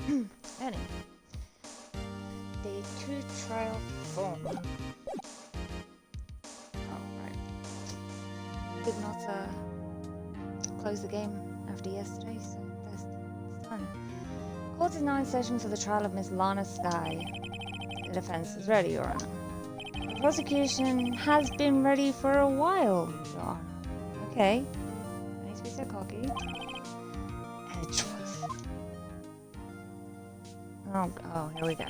Anyway. Day 2 trial form. Oh, right. Did not close the game after yesterday, so that's done. Court is now in session for the trial of Miss Lana Skye. The defense is ready, Your Honor. The prosecution has been ready for a while, Your Honor. Okay. I need to be so cocky. Edgeworth. Oh, here we go.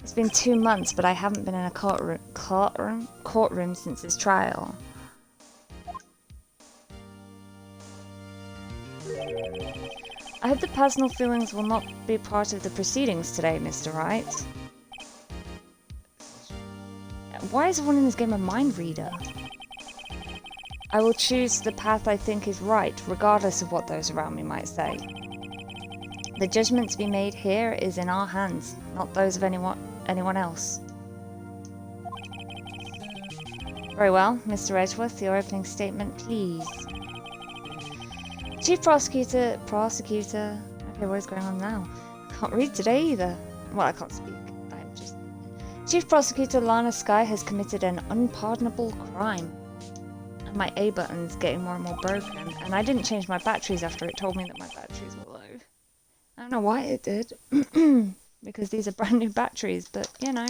It's been 2 months, but I haven't been in a courtroom since his trial. I hope the personal feelings will not be part of the proceedings today, Mr. Wright. Why is everyone in this game a mind reader? I will choose the path I think is right, regardless of what those around me might say. The judgment to be made here is in our hands, not those of anyone else. Very well, Mr. Edgeworth, your opening statement, please. Chief Prosecutor... Okay, what is going on now? I can't read today either. Well, I can't speak. I'm just... Chief Prosecutor Lana Skye has committed an unpardonable crime. And my A button's getting more and more broken. And I didn't change my batteries after it told me that my batteries were low. I don't know why it did. Because these are brand new batteries, but, you know.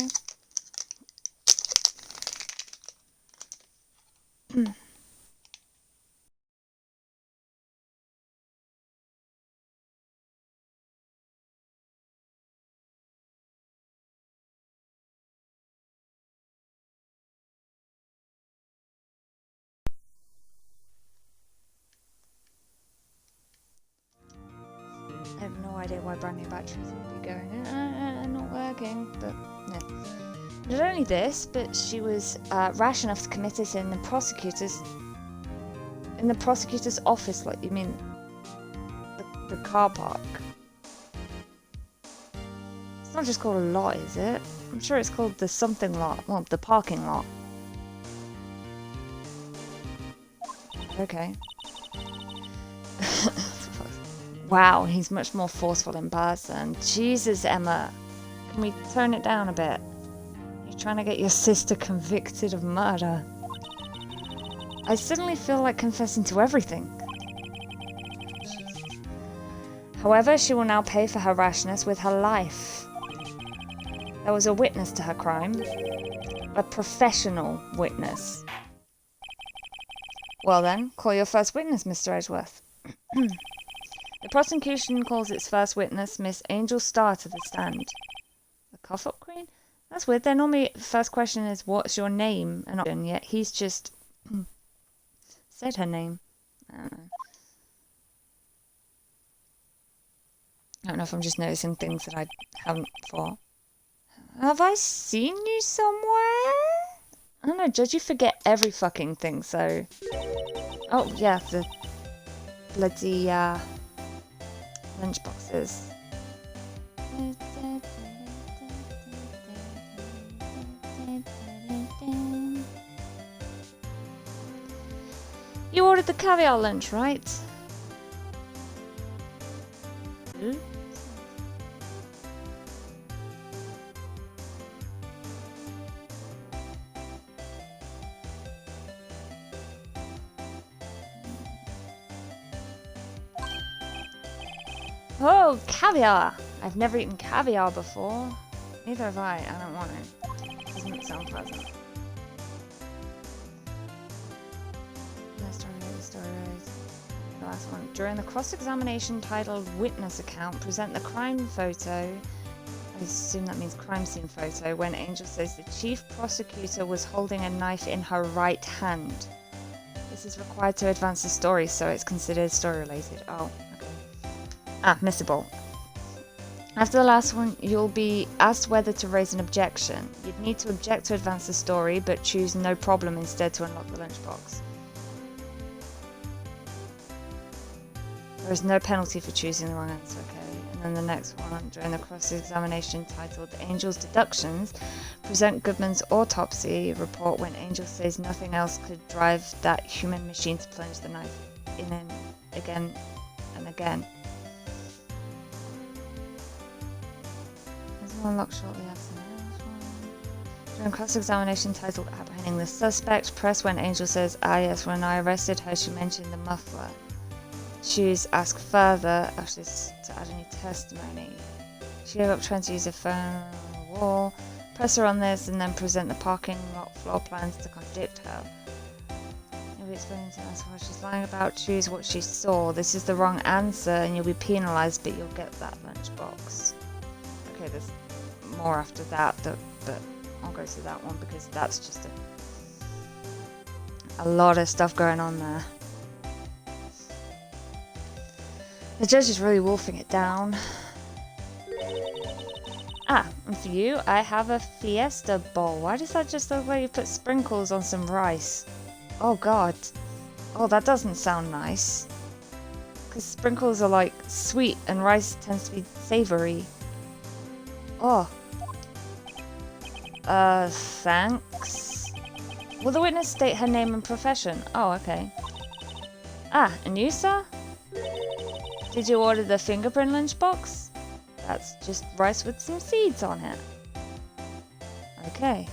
I have no idea why brand new batteries would be going not working, but no. Not only this, but she was rash enough to commit it in the prosecutor's office. Like, you mean the car park? It's not just called a lot, is it? I'm sure it's called the something lot. Well, the parking lot. Okay. Wow, he's much more forceful in person. Jesus, Emma. Can we tone it down a bit? You're trying to get your sister convicted of murder. I suddenly feel like confessing to everything. However, she will now pay for her rashness with her life. There was a witness to her crime. A professional witness. Well then, call your first witness, Mr. Edgeworth. The prosecution calls its first witness Miss Angel Starr to the stand. The cough-up queen? That's weird. Their normally first question is, what's your name? And yet he's just said her name. I don't know. I don't know if I'm just noticing things that I haven't before. Have I seen you somewhere? I don't know, Judge, you forget every fucking thing, so... Oh, yeah, the bloody, lunchboxes. You ordered the caviar lunch, right? Hmm? Oh, caviar! I've never eaten caviar before. Neither have I. I don't want it. Doesn't sound pleasant. The last one. During the cross-examination titled Witness Account, present the crime photo. I assume that means crime scene photo. When Angel says the chief prosecutor was holding a knife in her right hand. This is required to advance the story, so it's considered story-related. Oh, okay. Ah, missable. After the last one, you'll be asked whether to raise an objection. You'd need to object to advance the story, but choose no problem instead to unlock the lunchbox. There is no penalty for choosing the wrong answer, okay? And then the next one, during the cross-examination titled Angel's Deductions, present Goodman's autopsy report when Angel says nothing else could drive that human machine to plunge the knife in and again and again. unlocked shortly after that. During cross-examination titled Apprehending the Suspect, press when Angel says, "Ah yes, when I arrested her she mentioned the muffler." Choose ask further after this to add any testimony. She gave up trying to use her phone on the wall. Press her on this and then present the parking lot floor plans to contradict her. Maybe explain to us what she's lying about. Choose what she saw. This is the wrong answer and you'll be penalised, but you'll get that lunchbox. Okay, there's more after that, but I'll go to that one because that's just a lot of stuff going on there. The judge is really wolfing it down. Ah, and for you, I have a fiesta bowl. Why does that just look like you put sprinkles on some rice? Oh god. Oh, that doesn't sound nice. Because sprinkles are like sweet and rice tends to be savoury. Oh. Thanks. Will the witness state her name and profession? Oh, okay. Ah, and you, sir? Did you order the fingerprint lunchbox? That's just rice with some seeds on it. Okay.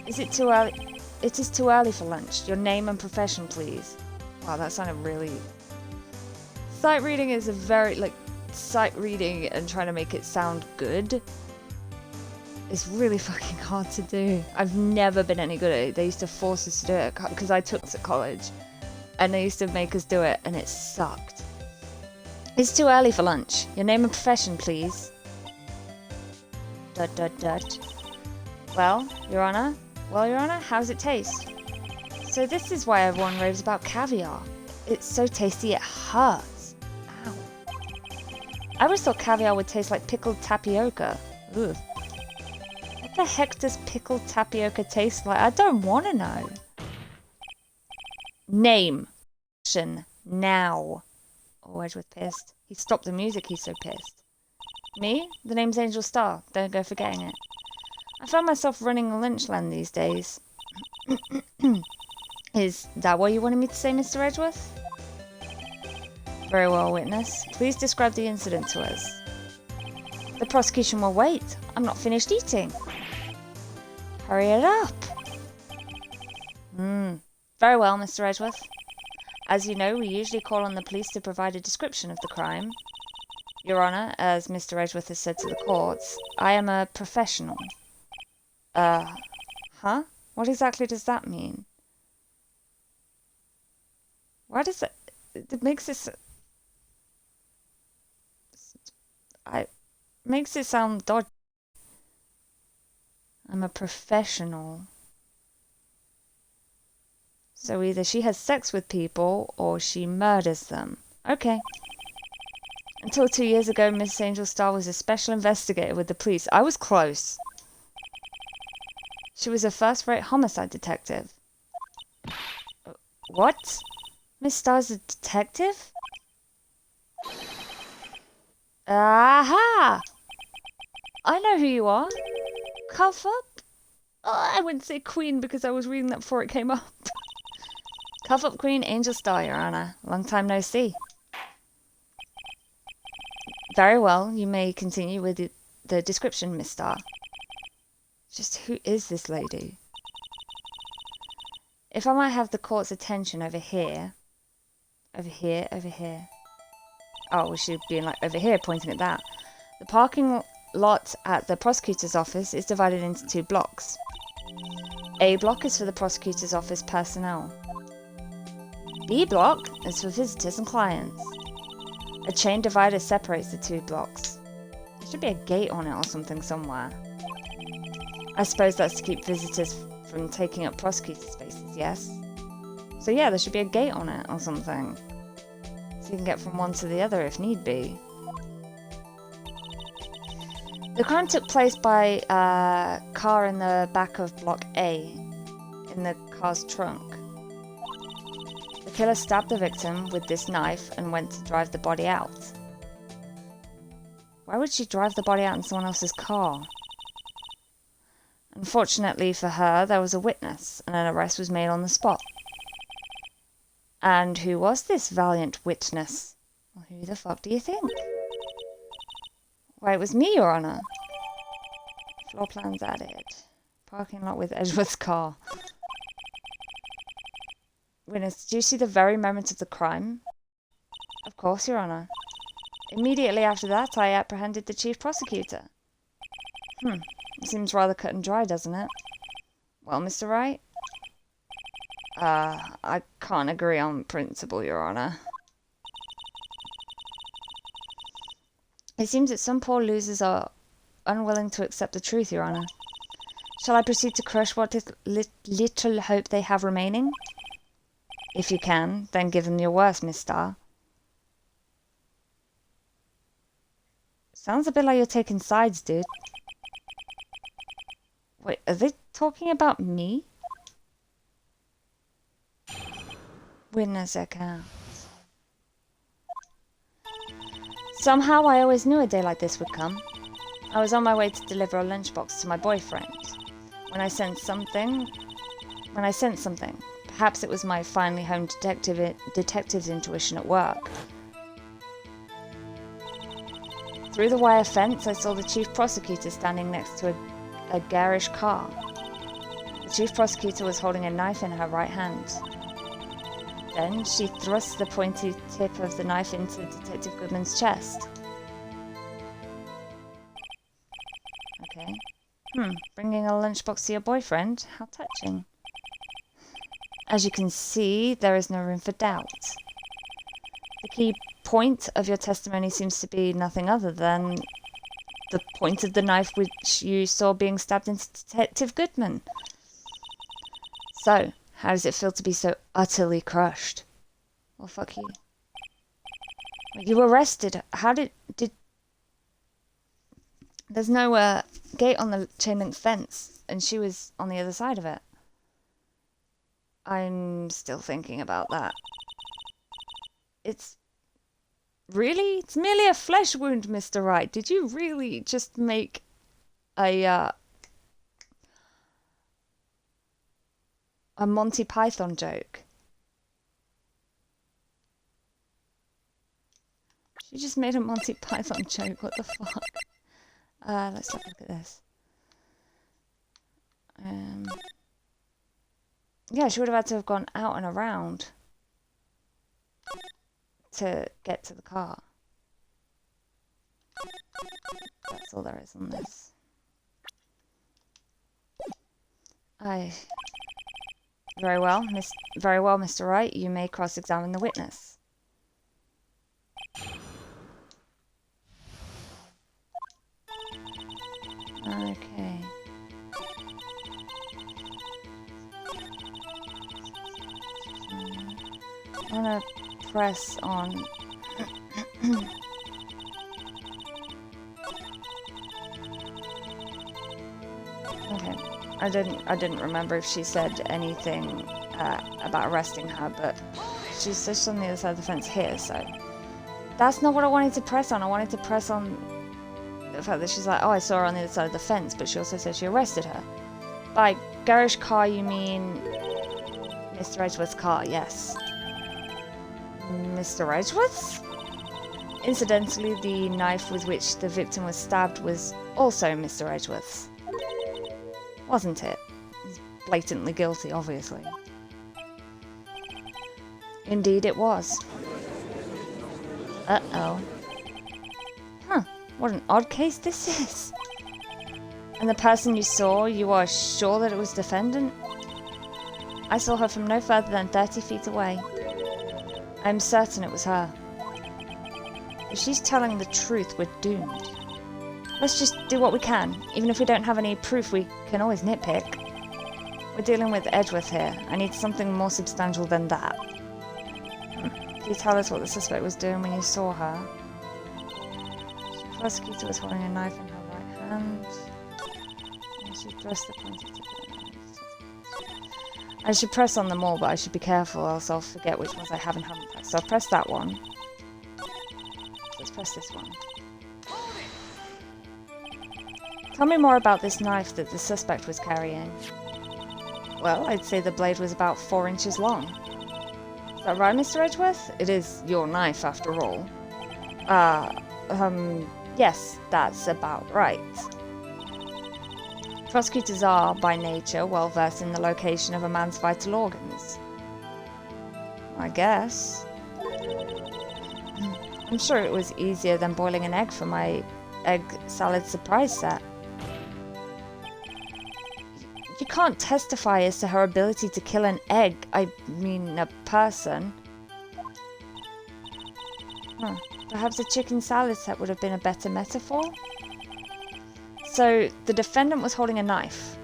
Is it too early? It is too early for lunch. Your name and profession, please. Wow, that sounded really... Sight reading is a very, sight reading and trying to make it sound good is really fucking hard to do. I've never been any good at it. They used to force us to do it because I took it at college. And they used to make us do it, and it sucked. It's too early for lunch. Your name and profession, please. ... Well, Your Honor, how's it taste? So this is why everyone raves about caviar. It's so tasty it hurts. Ow. I always thought caviar would taste like pickled tapioca. Ugh. What the heck does pickled tapioca taste like? I don't want to know. Name. Now. Oh, Edgeworth pissed. He stopped the music, he's so pissed. Me? The name's Angel Star. Don't go forgetting it. I found myself running a Lynchland these days. Is that what you wanted me to say, Mr. Edgeworth? Very well, witness. Please describe the incident to us. The prosecution will wait. I'm not finished eating. Hurry it up. Very well, Mr. Edgeworth. As you know, we usually call on the police to provide a description of the crime. Your Honour, as Mr. Edgeworth has said to the courts, I am a professional. Huh? What exactly does that mean? Why does it... It makes it... makes it sound dodgy. I'm a professional. So either she has sex with people or she murders them. Okay. Until 2 years ago, Miss Angel Star was a special investigator with the police. I was close. She was a first-rate homicide detective. What? Miss Star's a detective? Aha! I know who you are. Cuff up? Oh, I wouldn't say Queen because I was reading that before it came up. Cuff up Queen Angel Star, Your Honour. Long time no see. Very well, you may continue with the description, Miss Star. Just who is this lady? If I might have the court's attention over here. Over here, over here. Oh, we should be like over here, pointing at that. The parking lot at the prosecutor's office is divided into 2 blocks. A block is for the prosecutor's office personnel. B block is for visitors and clients. A chain divider separates the 2 blocks. There should be a gate on it or something somewhere. I suppose that's to keep visitors from taking up prosecutor spaces, yes? So yeah, there should be a gate on it or something. So you can get from one to the other if need be. The crime took place by a car in the back of Block A, in the car's trunk. The killer stabbed the victim with this knife and went to drive the body out. Why would she drive the body out in someone else's car? Unfortunately for her, there was a witness, and an arrest was made on the spot. And who was this valiant witness? Well, who the fuck do you think? Why, it was me, Your Honor. Floor plans added. Parking lot with Edgeworth's car. Witness, did you see the very moment of the crime? Of course, Your Honor. Immediately after that, I apprehended the chief prosecutor. It seems rather cut and dry, doesn't it? Well, Mr. Wright? I can't agree on principle, Your Honor. It seems that some poor losers are unwilling to accept the truth, Your Honor. Shall I proceed to crush what little hope they have remaining? If you can, then give them your worst, Miss Starr. Sounds a bit like you're taking sides, dude. Wait, are they talking about me? Witness account. Somehow I always knew a day like this would come. I was on my way to deliver a lunchbox to my boyfriend. When I sensed something, perhaps it was my finely honed detective's intuition at work. Through the wire fence, I saw the chief prosecutor standing next to a garish car. The chief prosecutor was holding a knife in her right hand. Then she thrust the pointy tip of the knife into Detective Goodman's chest. Okay. Bringing a lunchbox to your boyfriend? How touching. As you can see, there is no room for doubt. The key point of your testimony seems to be nothing other than the point of the knife which you saw being stabbed into Detective Goodman. So, how does it feel to be so utterly crushed? Well, fuck you. You were arrested. How did... There's no gate on the chain link fence, and she was on the other side of it. I'm still thinking about that. It's merely a flesh wound, Mr. Wright. Did you really just make a Monty Python joke? She just made a Monty Python joke. What the fuck? Let's have a look at this. Yeah, she would have had to have gone out and around to get to the car. That's all there is on this. Very well, Mr. Wright. You may cross-examine the witness. Okay. I'm gonna press on. Okay. I didn't remember if she said anything about arresting her, but she's just on the other side of the fence here, so that's not what I wanted to press on. I wanted to press on the fact that she's like, oh, I saw her on the other side of the fence, but she also said she arrested her. By garish car, you mean Mr. Edgeworth's car? Yes. Mr. Edgeworth's? Incidentally, the knife with which the victim was stabbed was also Mr. Edgeworth's. Wasn't it? He's blatantly guilty, obviously. Indeed it was. Uh-oh. Huh. What an odd case this is. And the person you saw, you are sure that it was defendant? I saw her from no further than 30 feet away. I am certain it was her. If she's telling the truth, we're doomed. Let's just do what we can. Even if we don't have any proof, we can always nitpick. We're dealing with Edgeworth here. I need something more substantial than that. Can you tell us what the suspect was doing when you saw her? The prosecutor was holding a knife in her right hand. And she thrust the pointed tip. I should press on them all, but I should be careful, else I'll forget which ones I have and haven't pressed. So I've pressed that one. Let's press this one. Tell me more about this knife that the suspect was carrying. Well, I'd say the blade was about 4 inches long. Is that right, Mr. Edgeworth? It is your knife, after all. Yes, that's about right. Prosecutors are, by nature, well versed in the location of a man's vital organs. I guess. I'm sure it was easier than boiling an egg for my egg salad surprise set. You can't testify as to her ability to kill an egg, I mean a person. Perhaps a chicken salad set would have been a better metaphor? So, the defendant was holding a knife.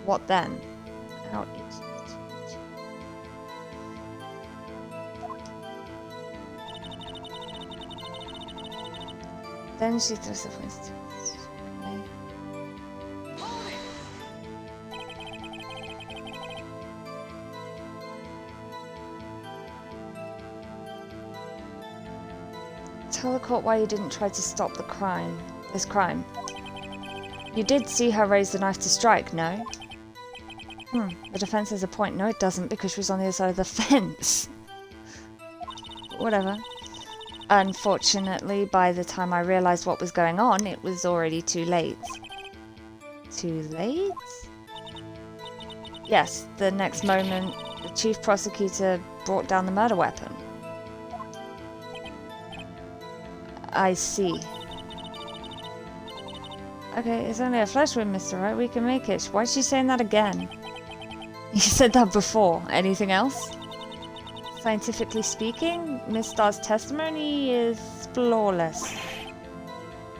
What then? How Then she throws the voice. Tell the court why you didn't try to stop this crime. You did see her raise the knife to strike, no? The defense has a point. No, it doesn't, because she was on the other side of the fence. But whatever. Unfortunately, by the time I realized what was going on, it was already too late. Too late? Yes, the next moment, the chief prosecutor brought down the murder weapon. I see. Okay, it's only a flesh wound, Mr. Wright. We can make it. Why is she saying that again? You said that before. Anything else? Scientifically speaking, Miss Starr's testimony is flawless.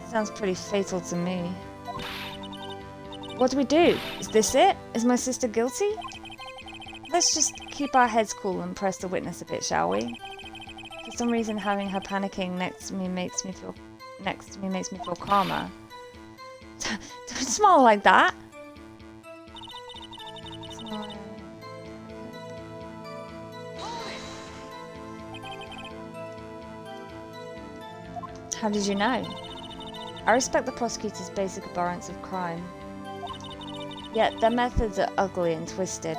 Sounds pretty fatal to me. What do we do? Is this it? Is my sister guilty? Let's just keep our heads cool and press the witness a bit, shall we? For some reason, having her panicking next to me makes me feel calmer. Don't smile like that. How did you know? I respect the prosecutor's basic abhorrence of crime. Yet their methods are ugly and twisted.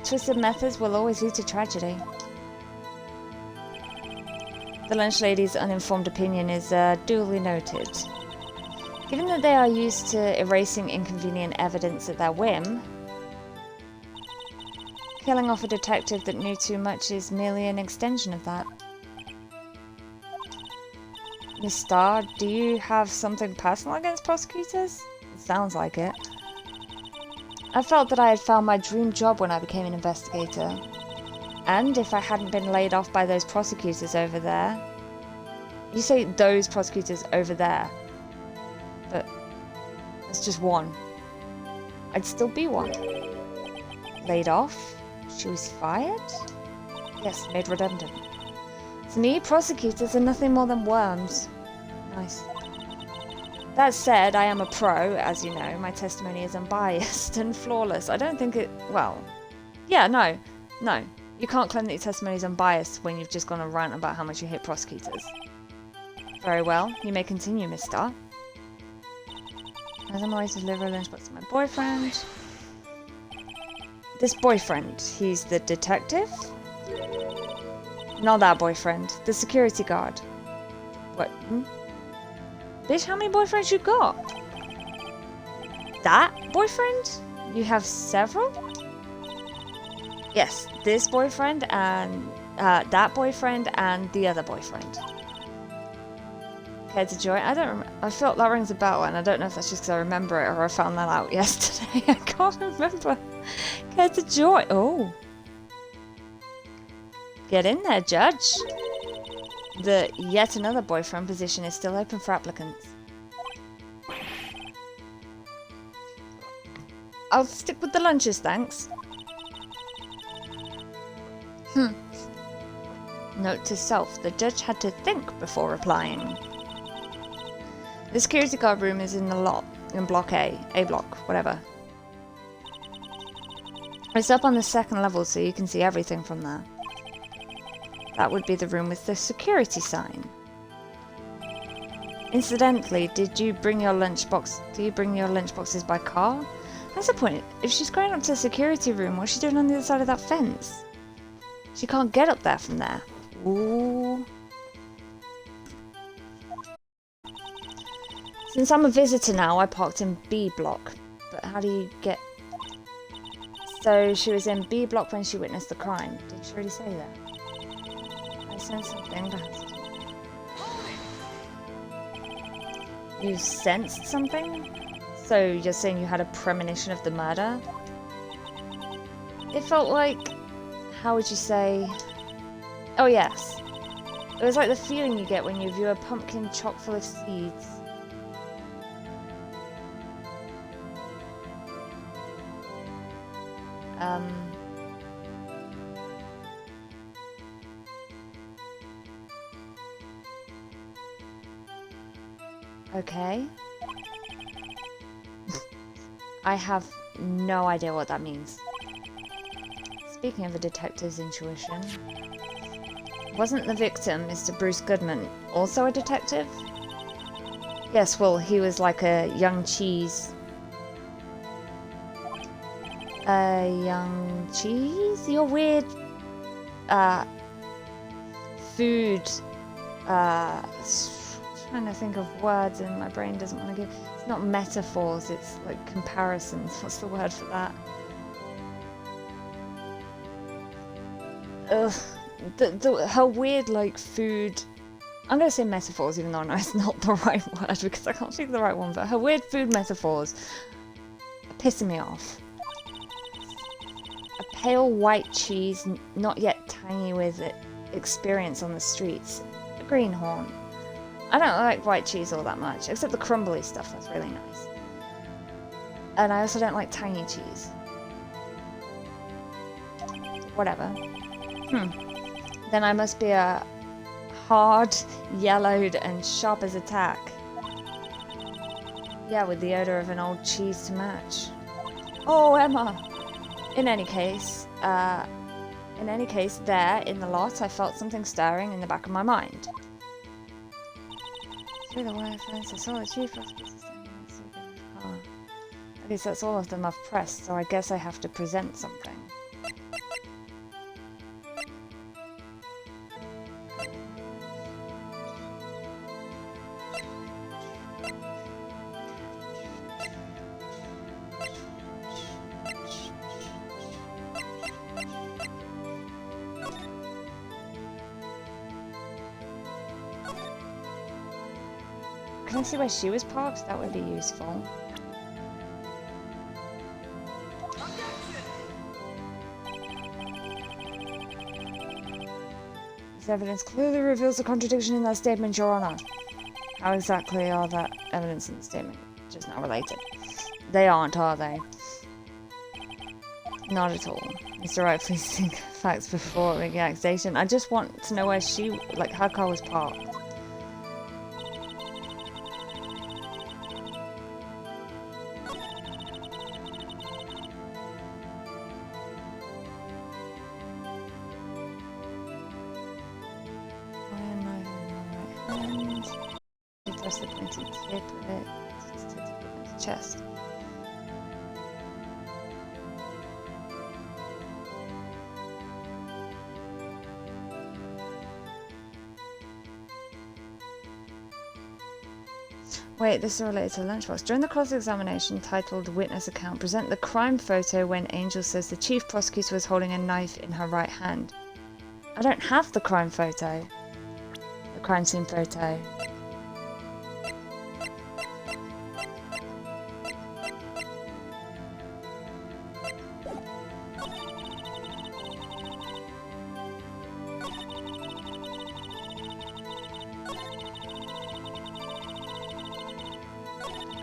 Twisted methods will always lead to tragedy. The lunch lady's uninformed opinion is duly noted. Given that they are used to erasing inconvenient evidence at their whim, killing off a detective that knew too much is merely an extension of that. Miss Starr, do you have something personal against prosecutors? It sounds like it. I felt that I had found my dream job when I became an investigator. And if I hadn't been laid off by those prosecutors over there... You say those prosecutors over there. But it's just one. I'd still be one. Laid off? She was fired? Yes, made redundant. To me, prosecutors are nothing more than worms. Nice. That said, I am a pro, as you know. My testimony is unbiased and flawless. I don't think it... Well... Yeah, no. No. You can't claim that your testimony is unbiased when you've just gone on a rant about how much you hate prosecutors. Very well. You may continue, Miss Starr. As I'm always to deliver a lunchbox to my boyfriend. This boyfriend, he's the detective? Not that boyfriend. The security guard. What? Bitch, how many boyfriends you got? That boyfriend? You have several? Yes, this boyfriend and that boyfriend and the other boyfriend. Care to join? I don't remember. I felt that rings a bell, and I don't know if that's just because I remember it or I found that out yesterday. I can't remember. Care to join? Oh. Get in there, Judge. The yet another boyfriend position is still open for applicants. I'll stick with the lunches, thanks. Note to self, the judge had to think before replying. The security guard room is in the lot, in block A block, whatever. It's up on the second level, so you can see everything from there. That would be the room with the security sign. Incidentally, did you bring your lunchbox? Do you bring your lunchboxes by car? That's the point. If she's going up to the security room, what's she doing on the other side of that fence? She can't get up there from there. Ooh. Since I'm a visitor now, I parked in B block. But how do you get... So she was in B block when she witnessed the crime. Did she really say that? I sense something. You sensed something? So you're saying you had a premonition of the murder? It felt like... How would you say... Oh yes. It was like the feeling you get when you view a pumpkin chock full of seeds. Okay. I have no idea what that means. Speaking of a detective's intuition, wasn't the victim, Mr. Bruce Goodman, also a detective? Yes, well, he was like a young cheese. A young cheese? Your weird, food, trying to think of words and my brain doesn't want to give... It's not metaphors, it's like comparisons. What's the word for that? Ugh. Her weird, like, food... I'm going to say metaphors, even though I know it's not the right word, because I can't think of the right one, but her weird food metaphors are pissing me off. A pale white cheese, not yet tangy with experience on the streets. A greenhorn. I don't like white cheese all that much, except the crumbly stuff, that's really nice. And I also don't like tangy cheese. Whatever. Then I must be a hard, yellowed, and sharp as a tack. Yeah, with the odor of an old cheese to match. Oh, Emma! In any case, there, in the lot, I felt something stirring in the back of my mind. Through the wire fence, I saw the chief prosecutor standing next to the car. At least that's all of them I've pressed, so I guess I have to present something. Can I see where she was parked? That would be useful. This evidence clearly reveals a contradiction in that statement, Your Honor. How exactly are that evidence and the statement just not related? They aren't, are they? Not at all. Mr. Wright, please think facts before making accusation. I just want to know where she, like, her car was parked. The pointy tip of it just to his chest. Wait, this is related to the lunchbox. During the cross-examination titled Witness Account, present the crime photo when Angel says the chief prosecutor was holding a knife in her right hand. I don't have the crime photo. The crime scene photo.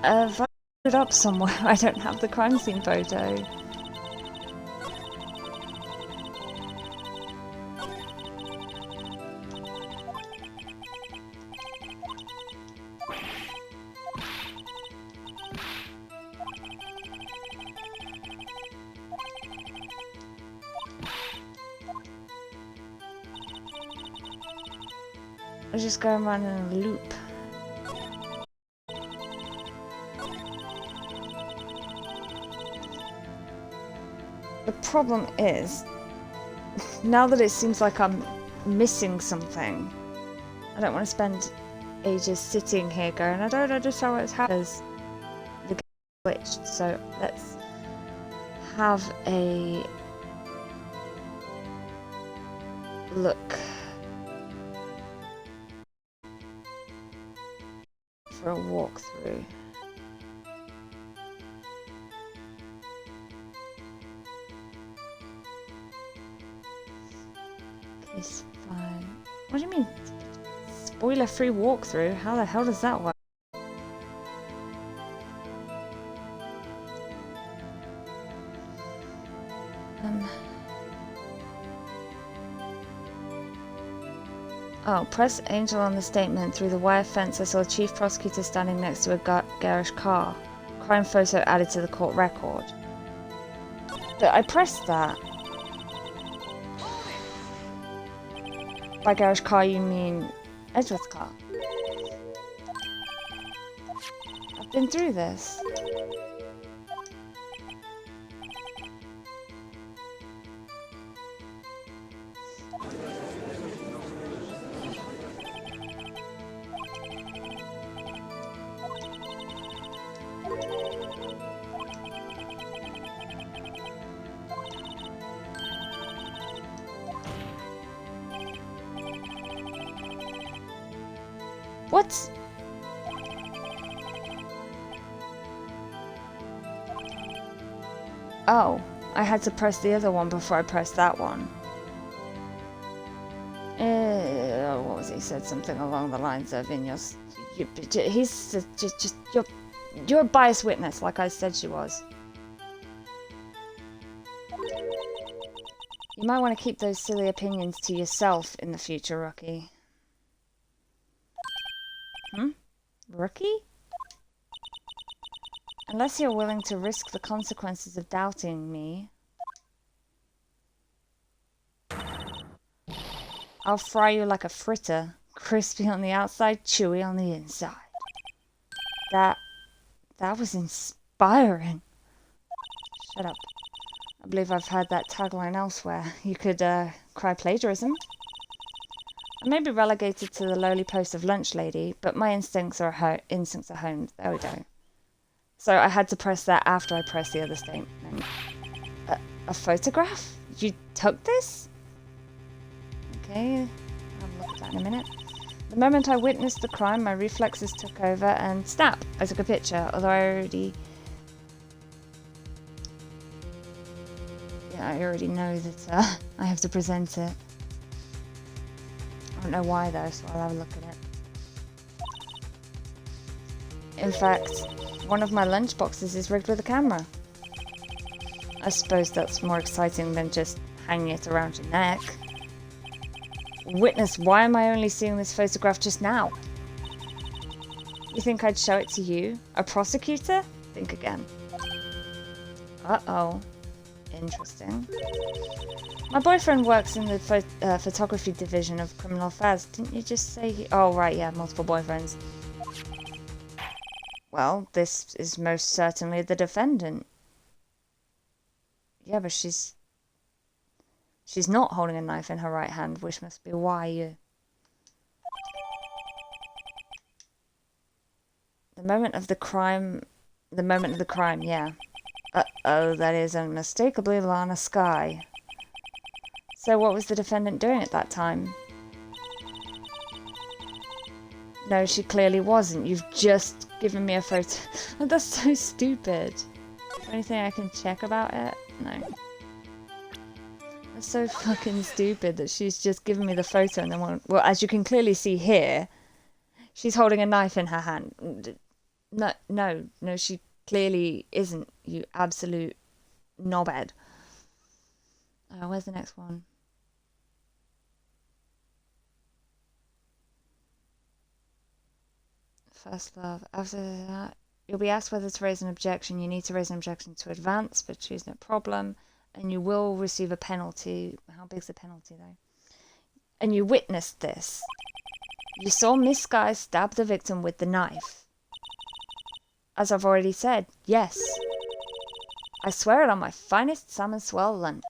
If I put it up somewhere, I don't have the crime scene photo. I just go around in a loop. The problem is, now that it seems like I'm missing something, I don't want to spend ages sitting here going, I don't understand what's happening. The game glitched. So let's have a look for a walkthrough. Case 5. What do you mean? Spoiler-free walkthrough? How the hell does that work? Oh, press Angel on the statement. Through the wire fence, I saw a chief prosecutor standing next to a garish car. Crime photo added to the court record. But I pressed that. By garish car, you mean Edgeworth's car? I've been through this. What? Oh, I had to press the other one before I pressed that one. What was he said? Something along the lines of, "In your, he's just you're a biased witness," like I said she was. You might want to keep those silly opinions to yourself in the future, Rookie. Rookie? Unless you're willing to risk the consequences of doubting me, I'll fry you like a fritter, crispy on the outside, chewy on the inside. That was inspiring. Shut up. I believe I've heard that tagline elsewhere. You could, cry plagiarism. I may be relegated to the lowly post of lunch lady, but my instincts are home. There we go. So I had to press that after I pressed the other statement. A photograph? You took this? Okay, I'll have a look at that in a minute. The moment I witnessed the crime, my reflexes took over and snap! I took a picture, although I already know that I have to present it. I don't know why though, so I'll have a look at it. In fact, one of my lunch boxes is rigged with a camera. I suppose that's more exciting than just hanging it around your neck. Witness, why am I only seeing this photograph just now? You think I'd show it to you? A prosecutor? Think again. Uh-oh. Interesting. My boyfriend works in the photography division of criminal affairs. Didn't you just say he... Oh, right, yeah, multiple boyfriends. Well, this is most certainly the defendant. Yeah, but she's not holding a knife in her right hand, which must be why you... The moment of the crime, yeah. Uh-oh, that is unmistakably Lana Skye. So what was the defendant doing at that time? No, she clearly wasn't. You've just given me a photo. Oh, that's so stupid. Is there anything I can check about it? No. That's so fucking stupid that she's just given me the photo and then well, as you can clearly see here, she's holding a knife in her hand. No, she clearly isn't, you absolute knobhead. Where's the next one? First love. After that, you'll be asked whether to raise an objection. You need to raise an objection to advance, but choose no problem. And you will receive a penalty. How big's the penalty, though? And you witnessed this. You saw Miss Skye stab the victim with the knife. As I've already said, yes. I swear it on my finest salmon swell lunch.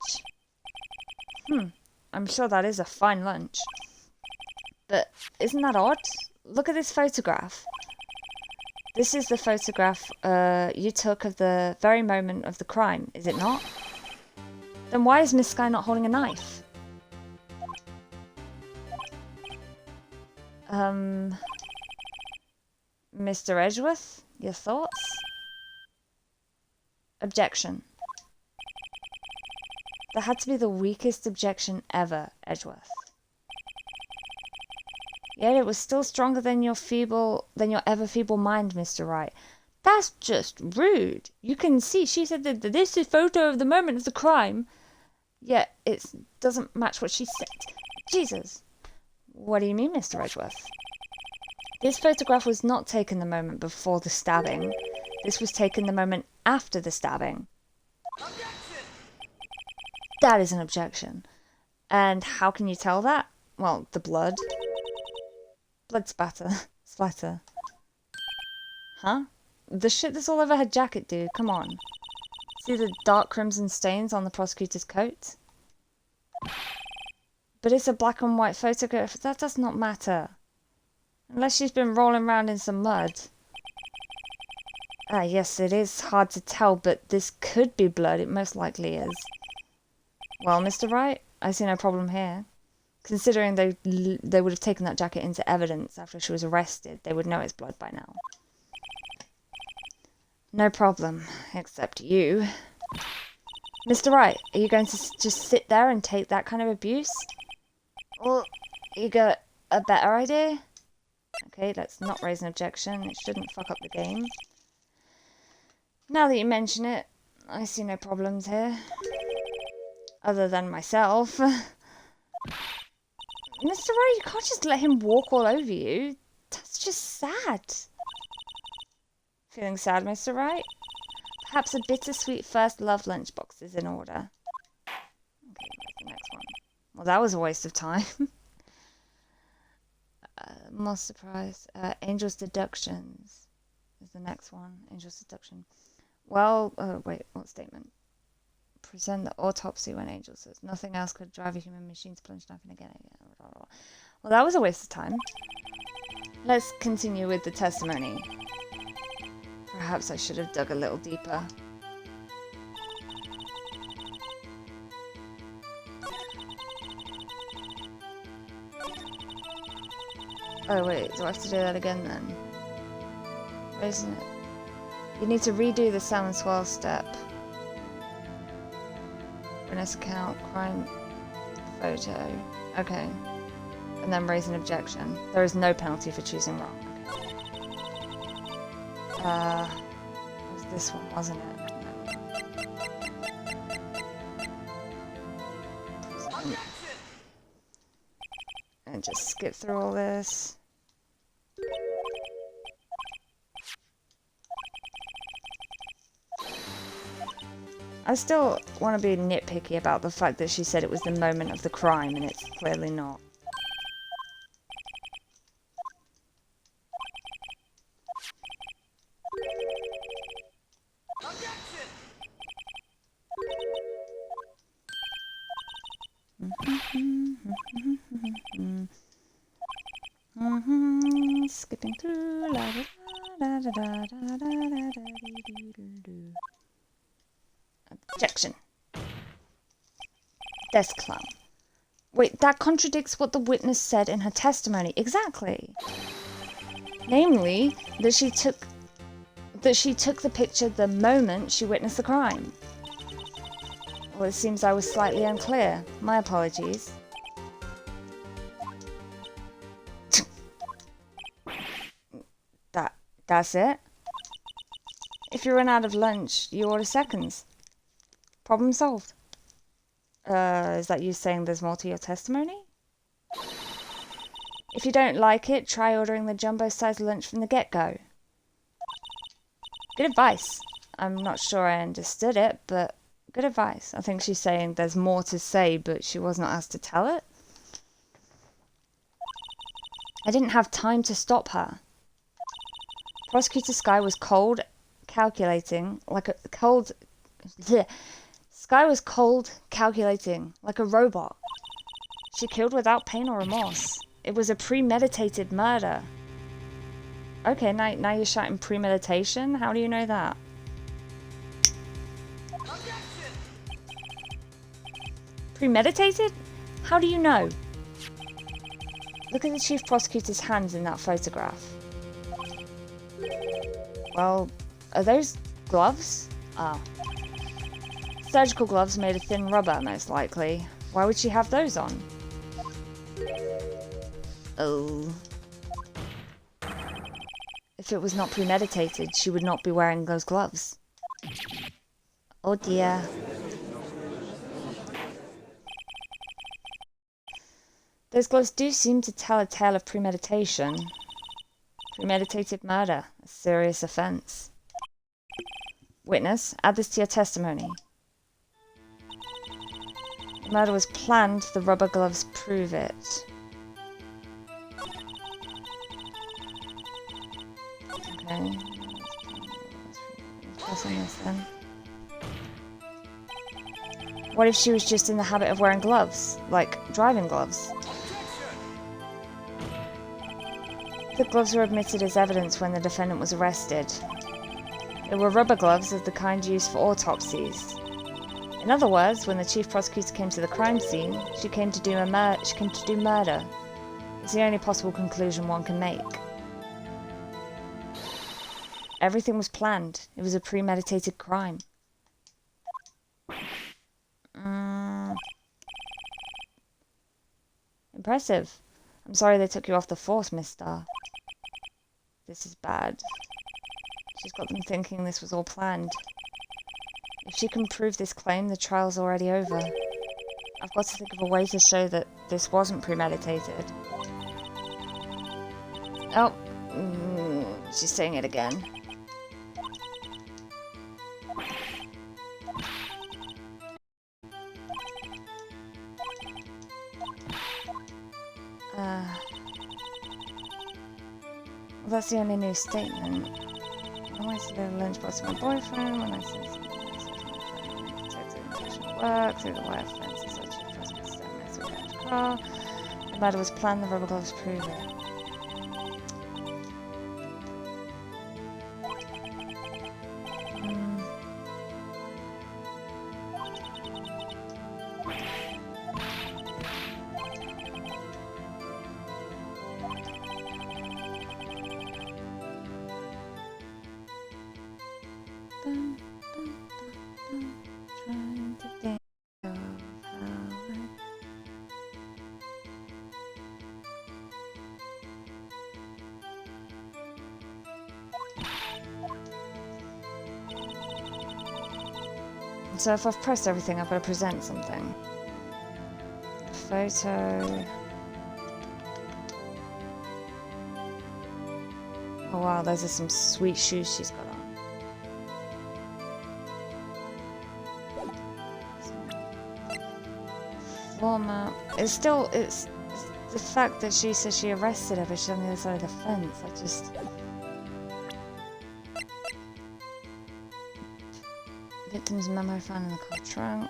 I'm sure that is a fine lunch. But isn't that odd? look at this photograph. This is the photograph you took of the very moment of the crime, is it not? Then why is Miss Sky not holding a knife? Mr. Edgeworth, your thoughts? Objection. That had to be the weakest objection ever, Edgeworth. Yet it was still stronger than your ever feeble mind, Mr. Wright. That's just rude. You can see she said that this is a photo of the moment of the crime. Yet it doesn't match what she said. Jesus. What do you mean, Mr. Edgeworth? This photograph was not taken the moment before the stabbing. This was taken the moment after the stabbing. Objection! That is an objection. And how can you tell that? Well, the blood. Blood splatter. Huh? The shit that's all over her jacket, dude. Come on. See the dark crimson stains on the prosecutor's coat? But it's a black and white photograph. That does not matter. Unless she's been rolling around in some mud. Ah, yes, it is hard to tell, but this could be blood. It most likely is. Well, Mr. Wright, I see no problem here. Considering they would have taken that jacket into evidence after she was arrested, they would know it's blood by now. No problem, except you. Mr. Wright, are you going to just sit there and take that kind of abuse? Or you got a better idea? Okay, let's not raise an objection. It shouldn't fuck up the game. Now that you mention it, I see no problems here. Other than myself. Mr. Wright, you can't just let him walk all over you. That's just sad. Feeling sad, Mr. Wright? Perhaps a bittersweet first love lunchbox is in order. Okay, where's the next one? Well, that was a waste of time. More surprise. Angel's Deductions is the next one. Angel's Deduction. Well, wait, what statement? Present the autopsy when Angel says nothing else could drive a human machine to plunge knife in again. Well, that was a waste of time. Let's continue with the testimony. Perhaps I should have dug a little deeper. Oh wait, do I have to do that again then? Where isn't it? You need to redo the salmon swirl step. Witness account, crime photo. Okay. And then raise an objection. There is no penalty for choosing wrong. Okay. It was this one, wasn't it? No. And just skip through all this. I still want to be nitpicky about the fact that she said it was the moment of the crime, and it's clearly not. Skipping through. La, da, da, da, da, da, da, da, da, Objection. Desk clown. Wait, that contradicts what the witness said in her testimony. Exactly. Namely, that she took the picture the moment she witnessed the crime. Well, it seems I was slightly unclear. My apologies. That's it. If you run out of lunch, you order seconds. Problem solved. Is that you saying there's more to your testimony? If you don't like it, try ordering the jumbo-sized lunch from the get-go. Good advice. I'm not sure I understood it, but good advice. I think she's saying there's more to say, but she was not asked to tell it. I didn't have time to stop her. Prosecutor Sky was cold, calculating, like a cold... Sky was cold, calculating, like a robot. She killed without pain or remorse. It was a premeditated murder. Okay, now you're shouting premeditation? How do you know that? Premeditated? How do you know? Look at the chief prosecutor's hands in that photograph. Well, are those gloves? Ah. Surgical gloves made of thin rubber, most likely. Why would she have those on? Oh. If it was not premeditated, she would not be wearing those gloves. Oh dear. Those gloves do seem to tell a tale of premeditation. Premeditated murder, a serious offence. Witness, add this to your testimony. The murder was planned, the rubber gloves prove it. Okay. Press on this then. What if she was just in the habit of wearing gloves? Like driving gloves? The gloves were admitted as evidence when the defendant was arrested. They were rubber gloves of the kind used for autopsies. In other words, when the chief prosecutor came to the crime scene, she came to do murder. It's the only possible conclusion one can make. Everything was planned. It was a premeditated crime. Impressive. I'm sorry they took you off the force, mister. This is bad. She's got them thinking this was all planned. If she can prove this claim, the trial's already over. I've got to think of a way to show that this wasn't premeditated. Oh, she's saying it again. Well, that's the only new statement. I went to the lunchbox to my boyfriend when I said protected intentional work through the wire fence such a person stand next to a car. The murder was planned, the rubber gloves prove it. So if I've pressed everything, I've got to present something. Photo. Oh wow, those are some sweet shoes she's got on. Floor map. It's the fact that she says she arrested her, but she's on the other side of the fence. I just. Victim's memo found in the car trunk.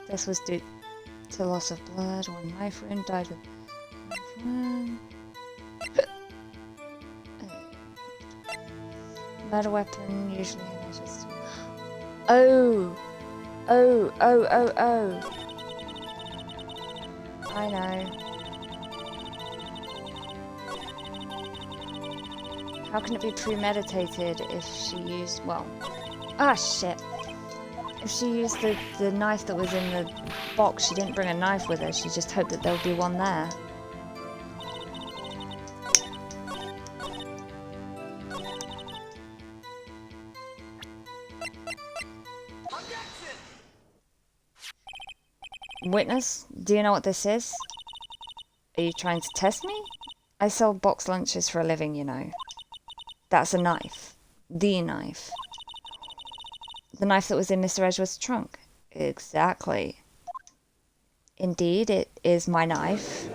This was due to loss of blood. One knife wound. Died with. Murder weapon usually just. Oh! I know. How can it be premeditated if she used, well... Ah, shit. If she used the knife that was in the box, she didn't bring a knife with her, she just hoped that there would be one there. Witness, do you know what this is? Are you trying to test me? I sell box lunches for a living, you know. That's a knife. The knife. The knife that was in Mr. Edgeworth's trunk. Exactly. Indeed, it is my knife.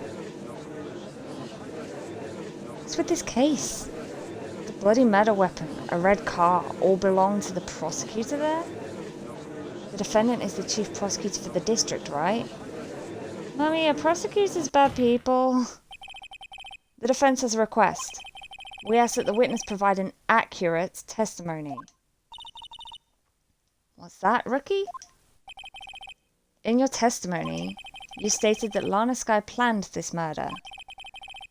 What's with this case? The bloody murder weapon, a red car, all belong to the prosecutor there? The defendant is the chief prosecutor for the district, right? Mummy, are prosecutors bad people? The defense has a request. We ask that the witness provide an accurate testimony. What's that, rookie? In your testimony, you stated that Lana Skye planned this murder,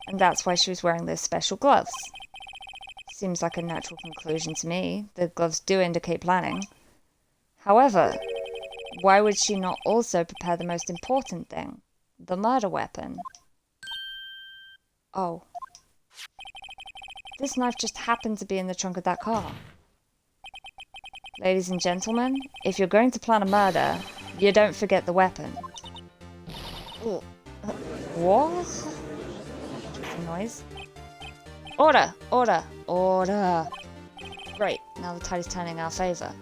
and that's why she was wearing those special gloves. Seems like a natural conclusion to me. The gloves do indicate planning. However, why would she not also prepare the most important thing? The murder weapon. Oh. This knife just happened to be in the trunk of that car. Ladies and gentlemen, if you're going to plan a murder, you don't forget the weapon. Ooh. What? Noise. Order! Order! Order! Great, now the tide is turning in our favour.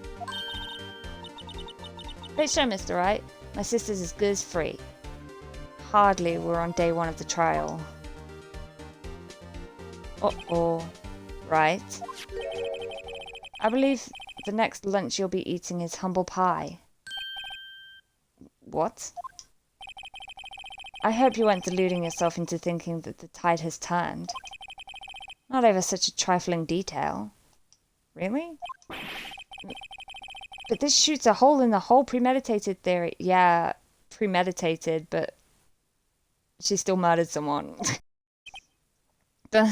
Great show, Mr. Wright. My sister's as good as free. Hardly we're on day one of the trial. Uh-oh. Right. I believe the next lunch you'll be eating is humble pie. What? I hope you weren't deluding yourself into thinking that the tide has turned. Not over such a trifling detail. Really? But this shoots a hole in the whole premeditated theory. Yeah, premeditated, but she still murdered someone. The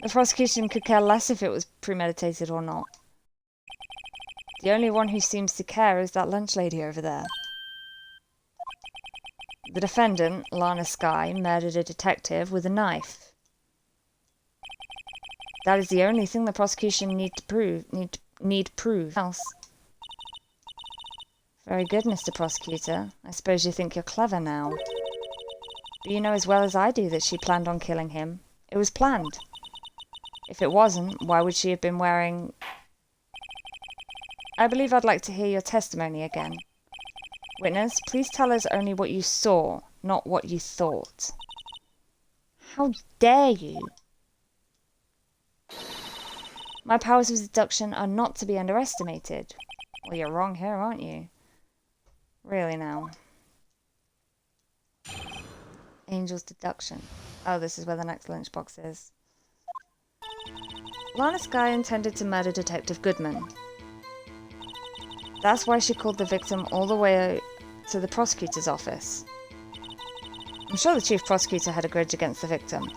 prosecution could care less if it was premeditated or not. The only one who seems to care is that lunch lady over there. The defendant, Lana Skye, murdered a detective with a knife. That is the only thing the prosecution need prove else. Very good, Mr. Prosecutor. I suppose you think you're clever now. But you know as well as I do that she planned on killing him. It was planned. If it wasn't, why would she have been wearing... I believe I'd like to hear your testimony again. Witness, please tell us only what you saw, not what you thought. How dare you? My powers of deduction are not to be underestimated. Well, you're wrong here, aren't you? Really now. Angel's deduction. Oh, this is where the next lunchbox is. Lana Skye intended to murder Detective Goodman. That's why she called the victim all the way to the prosecutor's office. I'm sure the chief prosecutor had a grudge against the victim.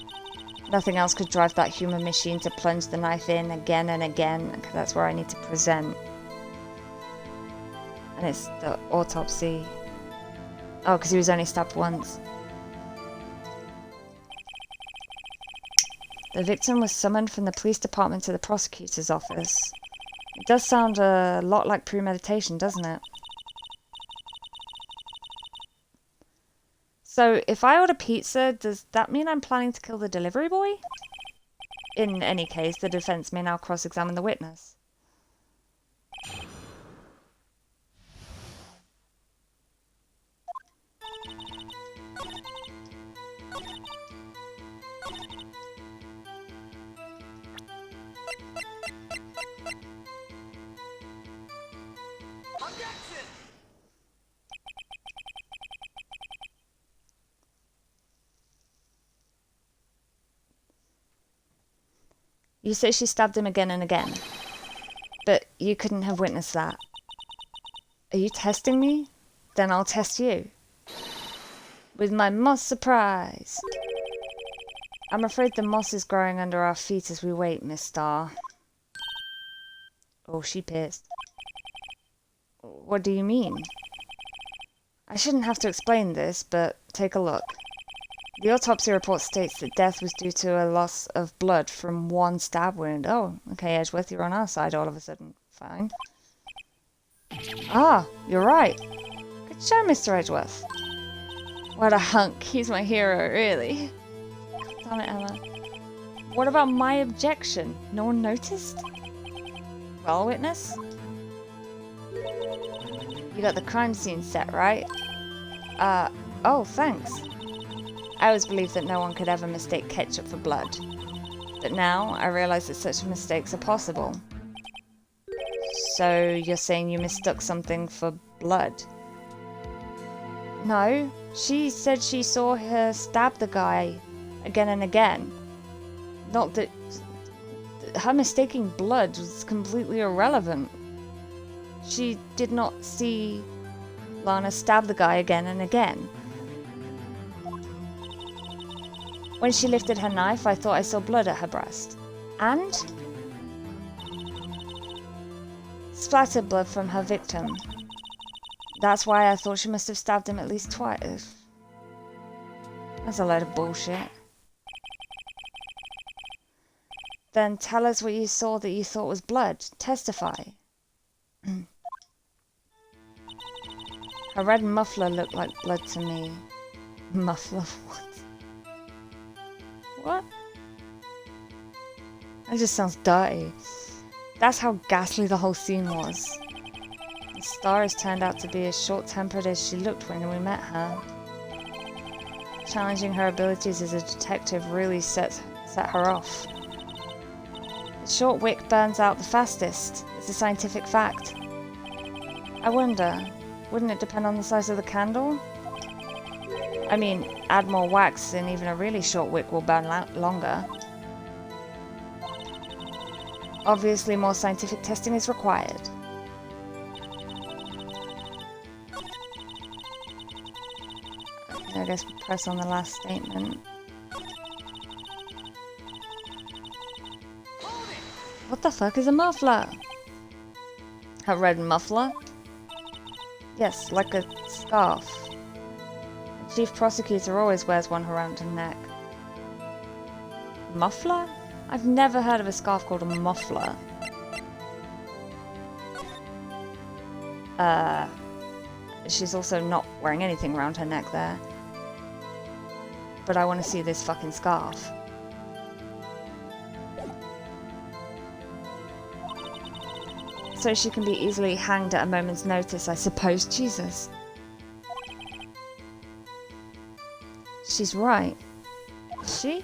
Nothing else could drive that human machine to plunge the knife in again and again, because that's where I need to present. And it's the autopsy. Oh, because he was only stabbed once. The victim was summoned from the police department to the prosecutor's office. It does sound a lot like premeditation, doesn't it? So, if I order pizza, does that mean I'm planning to kill the delivery boy? In any case, the defense may now cross-examine the witness. You say she stabbed him again and again, but you couldn't have witnessed that. Are you testing me? Then I'll test you. With my moss surprise. I'm afraid the moss is growing under our feet as we wait, Miss Starr. Oh, she pissed. What do you mean? I shouldn't have to explain this, but take a look. The autopsy report states that death was due to a loss of blood from one stab wound. Oh, okay, Edgeworth, you're on our side all of a sudden. Fine. Ah, you're right. Good show, Mr. Edgeworth. What a hunk. He's my hero, really. Damn it, Emma. What about my objection? No one noticed? Well, witness? You got the crime scene set, right? Oh, thanks. I always believed that no one could ever mistake ketchup for blood. But now, I realize that such mistakes are possible. So, you're saying you mistook something for blood? No, she said she saw her stab the guy again and again. Not that... Her mistaking blood was completely irrelevant. She did not see Lana stab the guy again and again. When she lifted her knife, I thought I saw blood at her breast. And? Splattered blood from her victim. That's why I thought she must have stabbed him at least twice. That's a load of bullshit. Then tell us what you saw that you thought was blood. Testify. Her red muffler looked like blood to me. Muffler? What? What? That just sounds dirty. That's how ghastly the whole scene was. The star has turned out to be as short-tempered as she looked when we met her. Challenging her abilities as a detective really set her off. The short wick burns out the fastest. It's a scientific fact. I wonder, wouldn't it depend on the size of the candle? I mean, add more wax and even a really short wick will burn longer. Obviously, more scientific testing is required. I guess we'll press on the last statement. What the fuck is a muffler? A red muffler? Yes, like a scarf. The chief prosecutor always wears one around her neck. Muffler? I've never heard of a scarf called a muffler. She's also not wearing anything around her neck there. But I want to see this fucking scarf. So she can be easily hanged at a moment's notice, I suppose. Jesus. She's right. Is she?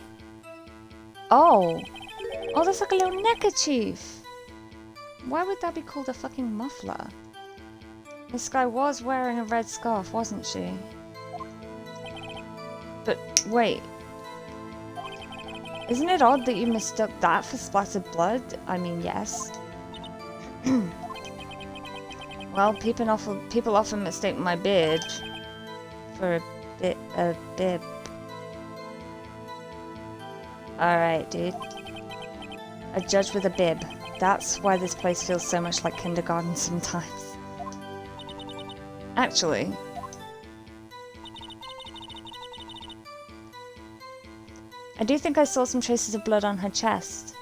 Oh! Oh, that's like a little neckerchief! Why would that be called a fucking muffler? This guy was wearing a red scarf, wasn't she? But, wait. Isn't it odd that you mistook that for splattered blood? I mean, yes. Well, people often mistake my beard for a bib. Alright, dude. A judge with a bib. That's why this place feels so much like kindergarten sometimes. Actually, I do think I saw some traces of blood on her chest.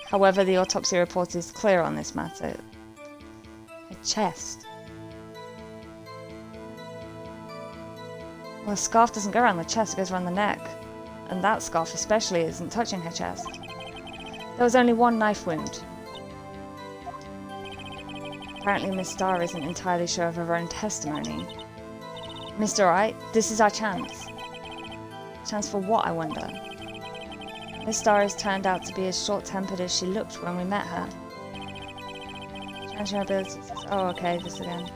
However, the autopsy report is clear on this matter. Her chest. Well, a scarf doesn't go around the chest, it goes around the neck. And that scarf especially isn't touching her chest. There was only one knife wound. Apparently Miss Starr isn't entirely sure of her own testimony. Mr. Wright, this is our chance. Chance for what, I wonder? Miss Starr has turned out to be as short-tempered as she looked when we met her. Challenging her abilities. Oh, okay, this again.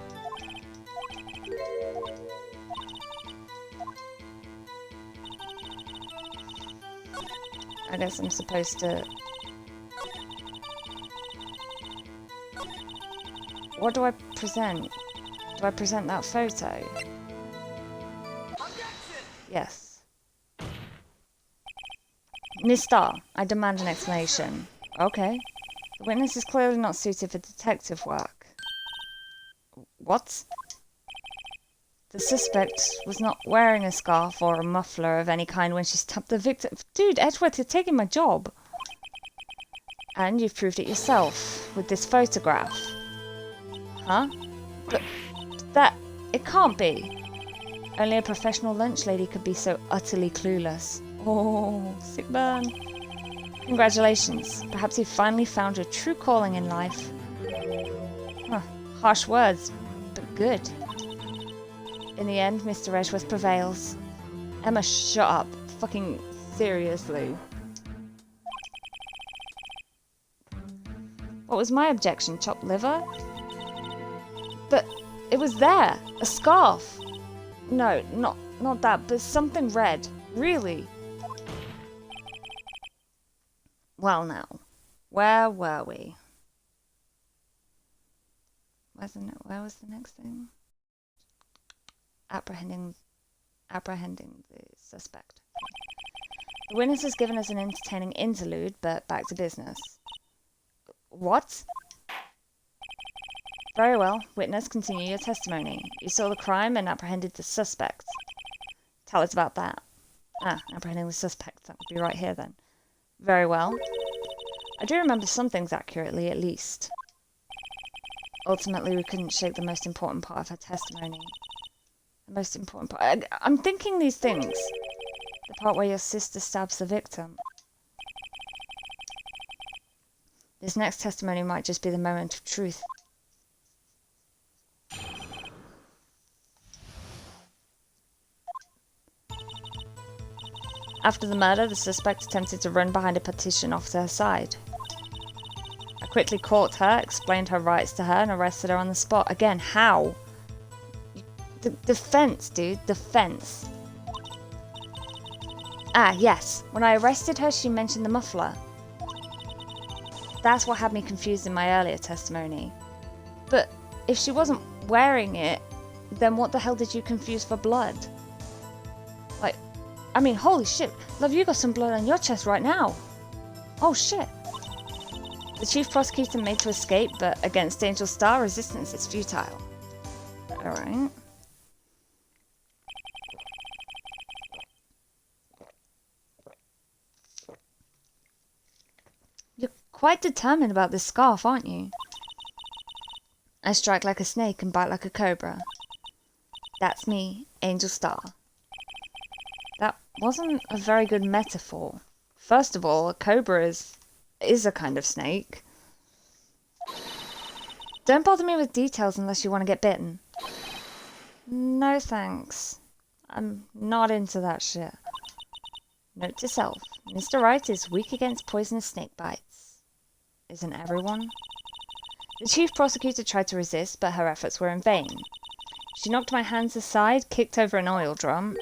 I guess I'm supposed to... What do I present? Do I present that photo? Yes. Miss Starr, I demand an explanation. Okay. The witness is clearly not suited for detective work. What? The suspect was not wearing a scarf or a muffler of any kind when she stabbed the victim. Dude, Edgeworth, you're taking my job. And you've proved it yourself with this photograph. Huh? But that... it can't be. Only a professional lunch lady could be so utterly clueless. Oh, sick burn. Congratulations. Perhaps you've finally found your true calling in life. Huh. Harsh words, but good. In the end, Mr. Edgeworth prevails. Emma, shut up. Fucking seriously. What was my objection? Chopped liver? But it was there. A scarf. No, not that, but something red. Really? Well, now, where were we? Where was the next thing? Apprehending the suspect. The witness has given us an entertaining interlude, but back to business. What? Very well. Witness, continue your testimony. You saw the crime and apprehended the suspect. Tell us about that. Ah, apprehending the suspect. That would be right here then. Very well. I do remember some things accurately, at least. Ultimately, we couldn't shake the most important part of her testimony. The most important part... I'm thinking these things. The part where your sister stabs the victim. This next testimony might just be the moment of truth. After the murder, the suspect attempted to run behind a partition off to her side. I quickly caught her, explained her rights to her, and arrested her on the spot. Again, how? The fence, dude. The fence. Ah, yes. When I arrested her, she mentioned the muffler. That's what had me confused in my earlier testimony. But if she wasn't wearing it, then what the hell did you confuse for blood? Like, I mean, holy shit. Love, you got some blood on your chest right now. Oh, shit. The chief prosecutor made to escape, but against Angel Star, resistance is futile. Alright. You're quite determined about this scarf, aren't you? I strike like a snake and bite like a cobra. That's me, Angel Star. That wasn't a very good metaphor. First of all, a cobra is a kind of snake. Don't bother me with details unless you want to get bitten. No thanks. I'm not into that shit. Note to self, Mr. Wright is weak against poisonous snake bites. Isn't everyone? The chief prosecutor tried to resist, but her efforts were in vain. She knocked my hands aside, kicked over an oil drum.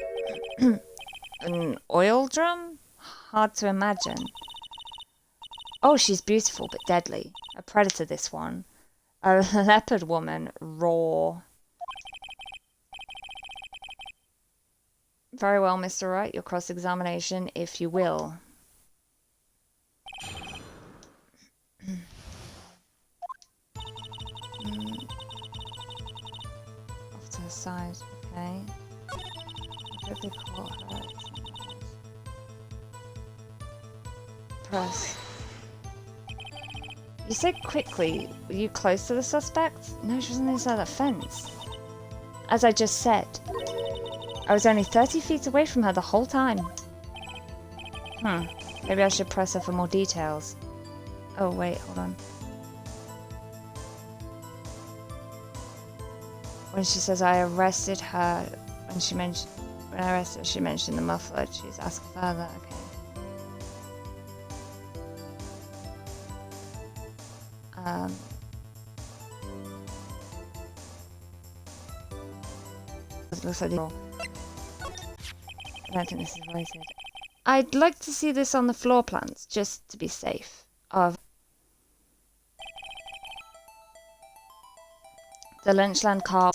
An oil drum? Hard to imagine. Oh, she's beautiful but deadly. A predator, this one. A leopard woman. Raw. Very well, Mr. Wright. Your cross-examination, if you will. Off to the side, okay. I quickly caught her. Press. You said quickly. Were you close to the suspect? No, she was on the other side of the fence. As I just said, I was only 30 feet away from her the whole time. Maybe I should press her for more details. Oh, wait, hold on. When she says I arrested her, when I arrested her, she mentioned the muffler. She's asking further. Okay. It looks like I don't think this is related. I'd like to see this on the floor plans, just to be safe. Of the Lunchland car.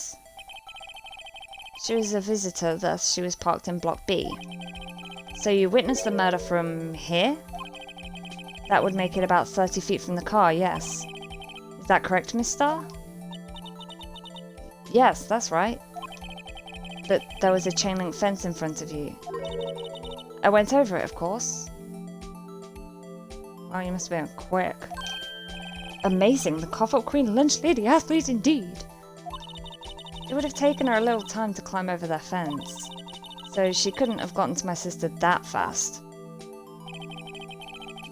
She was a visitor, thus she was parked in Block B. So you witnessed the murder from here? That would make it about 30 feet from the car, yes. Is that correct, Miss Starr? Yes, that's right. But there was a chain link fence in front of you. I went over it, of course. Wow, you must have been quick. Amazing, the cough-up queen lunch lady athlete indeed. It would have taken her a little time to climb over that fence. So she couldn't have gotten to my sister that fast.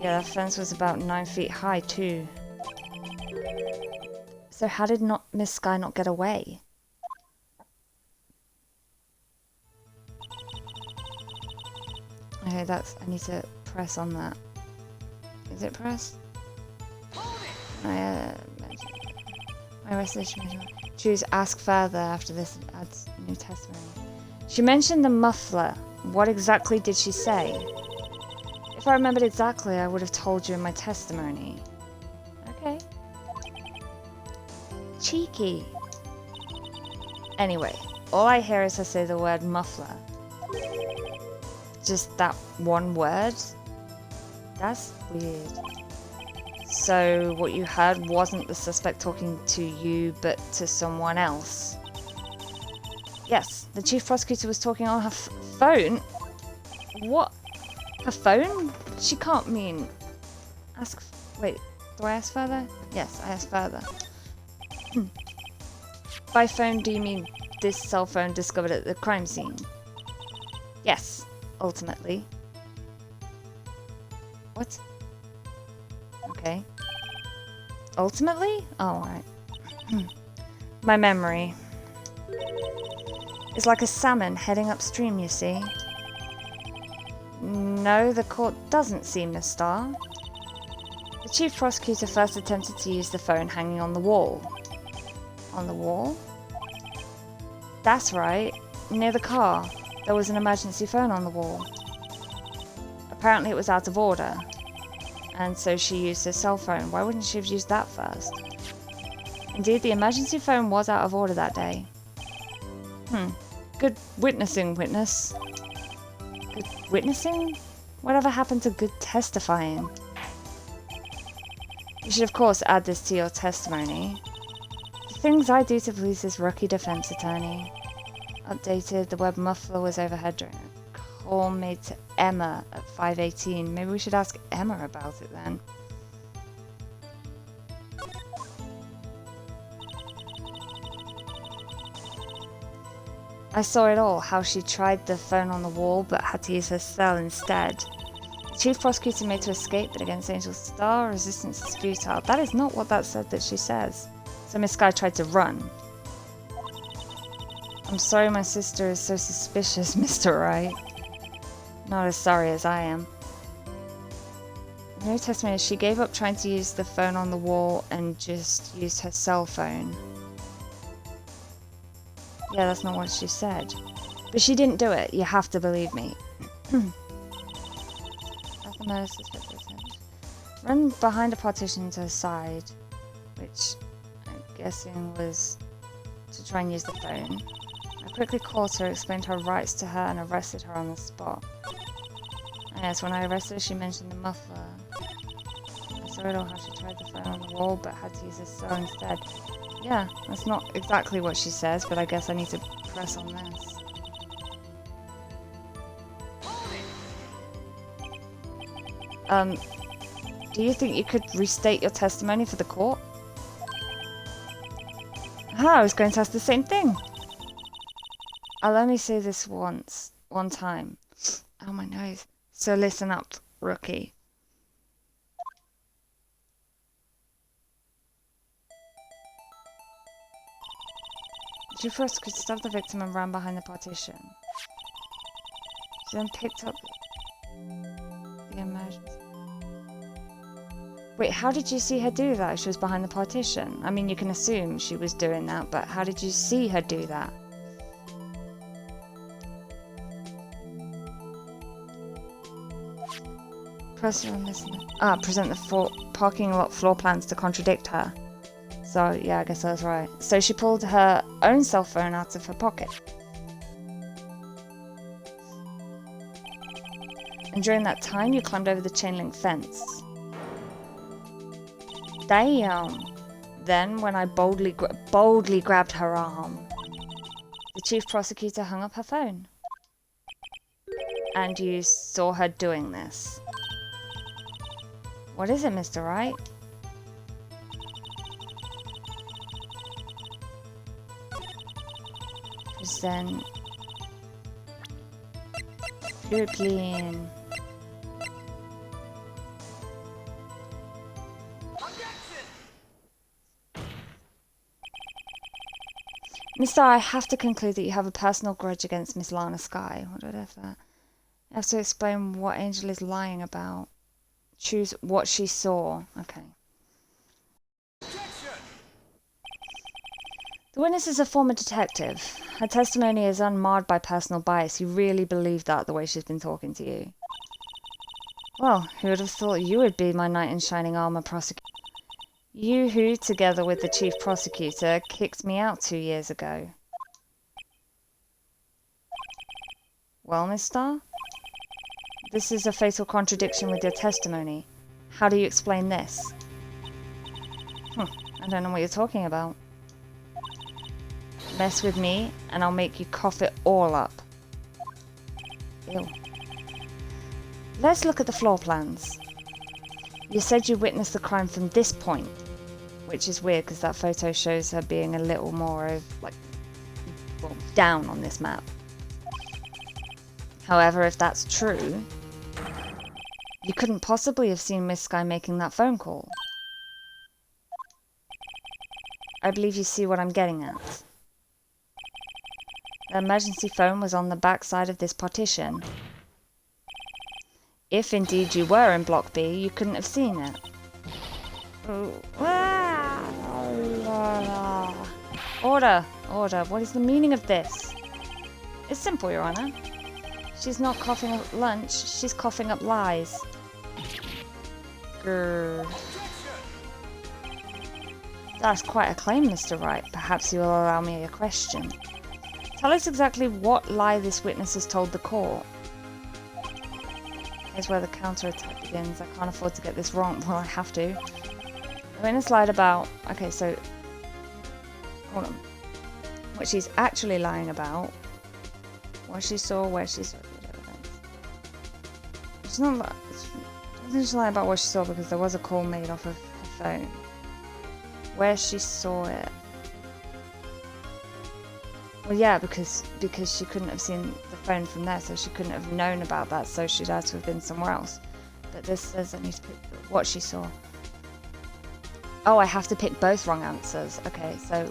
Yeah, that fence was about 9 feet high too. So how did Miss Sky not get away? Okay, I need to press on that. Is it pressed? My resolution. Choose ask further after this adds new testimony. She mentioned the muffler. What exactly did she say? If I remembered exactly, I would have told you in my testimony. Okay. Cheeky. Anyway, all I hear is her say the word muffler. Just that one word? That's weird. So what you heard wasn't the suspect talking to you, but to someone else? Yes, the chief prosecutor was talking on her phone. What? Her phone? She can't mean... Ask... Wait, do I ask further? Yes, I ask further. By phone, do you mean this cell phone discovered at the crime scene? Yes, ultimately. What? Okay. Ultimately? Oh, alright. My memory. It's like a salmon heading upstream, you see. No, the court doesn't seem to star. The chief prosecutor first attempted to use the phone hanging on the wall. On the wall? That's right. Near the car, there was an emergency phone on the wall. Apparently it was out of order, and so she used her cell phone. Why wouldn't she have used that first? Indeed, the emergency phone was out of order that day. Good witnessing, witness. Good witnessing? Whatever happened to good testifying? You should of course add this to your testimony. The things I do to please this rookie defense attorney. Updated, the word muffler was overheard during a call made to Emma at 5:18. Maybe we should ask Emma about it then. I saw it all, how she tried the phone on the wall but had to use her cell instead. The chief prosecutor made to escape, but against Angel's star, resistance is futile. That is not what that said that she says. So Miss Sky tried to run. I'm sorry my sister is so suspicious, Mr. Wright. Not as sorry as I am. No testimony, she gave up trying to use the phone on the wall and just used her cell phone. Yeah, that's not what she said. But she didn't do it. You have to believe me. Run behind a partition to the side, which I'm guessing was to try and use the phone. I quickly caught her, explained her rights to her, and arrested her on the spot. And yes, when I arrested her, she mentioned the muffler. I saw it all how she tried the phone on the wall, but had to use her cell instead. Yeah, that's not exactly what she says, but I guess I need to press on this. Do you think you could restate your testimony for the court? Ah, I was going to ask the same thing. I'll only say this one time. Oh, my nose. So listen up, rookie. She first could stop the victim and ran behind the partition. She then picked up the emergency. Wait, how did you see her do that? She was behind the partition. I mean, you can assume she was doing that, but how did you see her do that? Present the parking lot floor plans to contradict her. So, yeah, I guess I was right. So she pulled her own cell phone out of her pocket. And during that time, you climbed over the chain link fence. Damn. Then, when I boldly grabbed her arm, the chief prosecutor hung up her phone. And you saw her doing this. What is it, Mr. Wright? Then European. Mister, I have to conclude that you have a personal grudge against Miss Lana Sky. What did I have that? I have to explain what Angel is lying about. Choose what she saw. Okay. The witness is a former detective. Her testimony is unmarred by personal bias. You really believe that, the way she's been talking to you? Well, who would have thought you would be my knight in shining armor prosecutor? You who, together with the chief prosecutor, kicked me out 2 years ago. Well, Miss Starr? This is a fatal contradiction with your testimony. How do you explain this? I don't know what you're talking about. Mess with me, and I'll make you cough it all up. Ew. Let's look at the floor plans. You said you witnessed the crime from this point, which is weird because that photo shows her being a little more, like, well, down on this map. However, if that's true, you couldn't possibly have seen Miss Sky making that phone call. I believe you see what I'm getting at. The emergency phone was on the back side of this partition. If indeed you were in Block B, you couldn't have seen it. Order! Order! What is the meaning of this? It's simple, Your Honor. She's not coughing up lunch, she's coughing up lies. Grrr. That's quite a claim, Mr. Wright. Perhaps you will allow me a question. Tell us exactly what lie this witness has told the court. Here's where the counterattack begins. I can't afford to get this wrong. Well, I have to. The witness lied about... Okay, so... Hold on. What she's actually lying about... What she saw, where she saw... She's not... I don't think she's lying about what she saw because there was a call made off of her phone. Where she saw it... Well, yeah, because she couldn't have seen the phone from there, so she couldn't have known about that, so she'd had to have been somewhere else. But this says I need to pick what she saw. Oh, I have to pick both wrong answers. Okay, so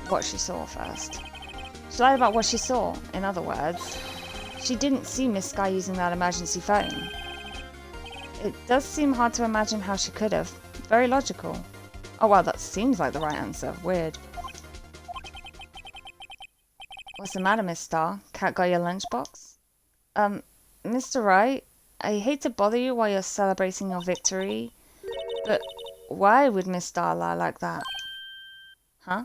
what she saw first. She lied about what she saw. In other words, she didn't see Miss Sky using that emergency phone. It does seem hard to imagine how she could have. Very logical. Oh, well, that seems like the right answer. Weird. What's the matter, Miss Starr? Cat got your lunchbox? Mr. Wright, I hate to bother you while you're celebrating your victory, but why would Miss Starr lie like that? Huh?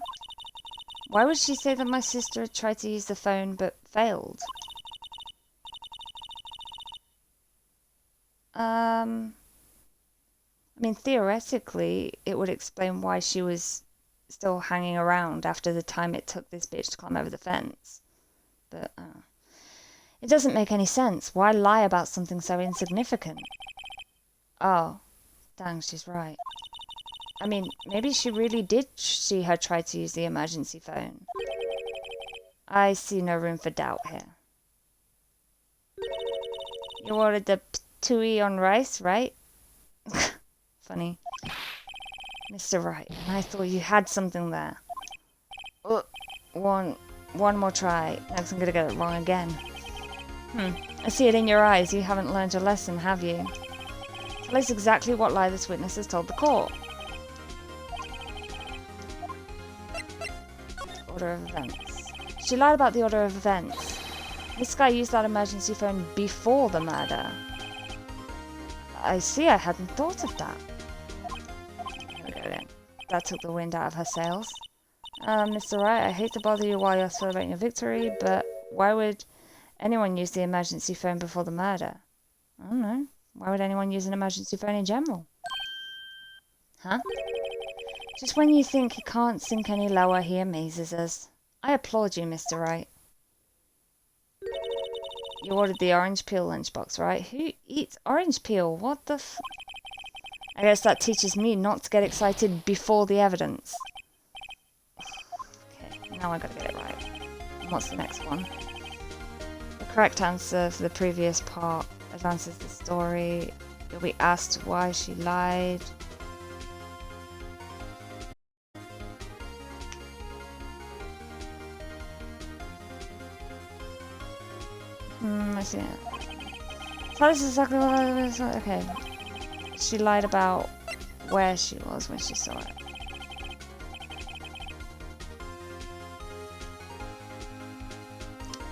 Why would she say that my sister had tried to use the phone but failed? I mean, theoretically, it would explain why she was still hanging around after the time it took this bitch to climb over the fence. But, it doesn't make any sense. Why lie about something so insignificant? Oh, dang, she's right. I mean, maybe she really did see her try to use the emergency phone. I see no room for doubt here. You ordered the tui on rice, right? Funny. Mr. Wright, I thought you had something there. One more try. Next I'm gonna get it wrong again. I see it in your eyes. You haven't learned your lesson, have you? Tell us exactly what lie this witness has told the court. Order of events. She lied about the order of events. This guy used that emergency phone before the murder. I see, I hadn't thought of that. That took the wind out of her sails. Mr. Wright, I hate to bother you while you're celebrating your victory, but why would anyone use the emergency phone before the murder? I don't know. Why would anyone use an emergency phone in general? Huh? Just when you think he can't sink any lower, he amazes us. I applaud you, Mr. Wright. You ordered the orange peel lunchbox, right? Who eats orange peel? What the f... I guess that teaches me not to get excited before the evidence. Okay, now I gotta get it right. And what's the next one? The correct answer for the previous part advances the story. You'll be asked why she lied. I see it. Tell us exactly what I was... Okay. She lied about where she was when she saw it.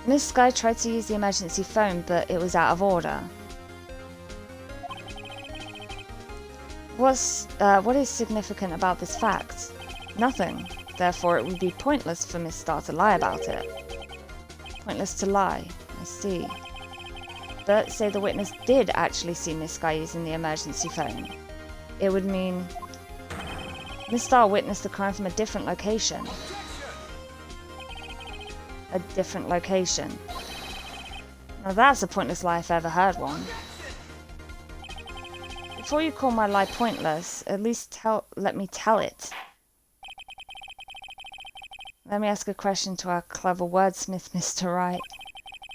Miss Sky tried to use the emergency phone, but it was out of order. What is significant about this fact? Nothing. Therefore, it would be pointless for Miss Star to lie about it. Pointless to lie. I see. But say the witness did actually see Miss Sky using the emergency phone. It would mean Miss Star witnessed the crime from a different location. A different location. Now that's a pointless lie if I ever heard one. Before you call my lie pointless, at least let me tell it. Let me ask a question to our clever wordsmith, Mr. Wright.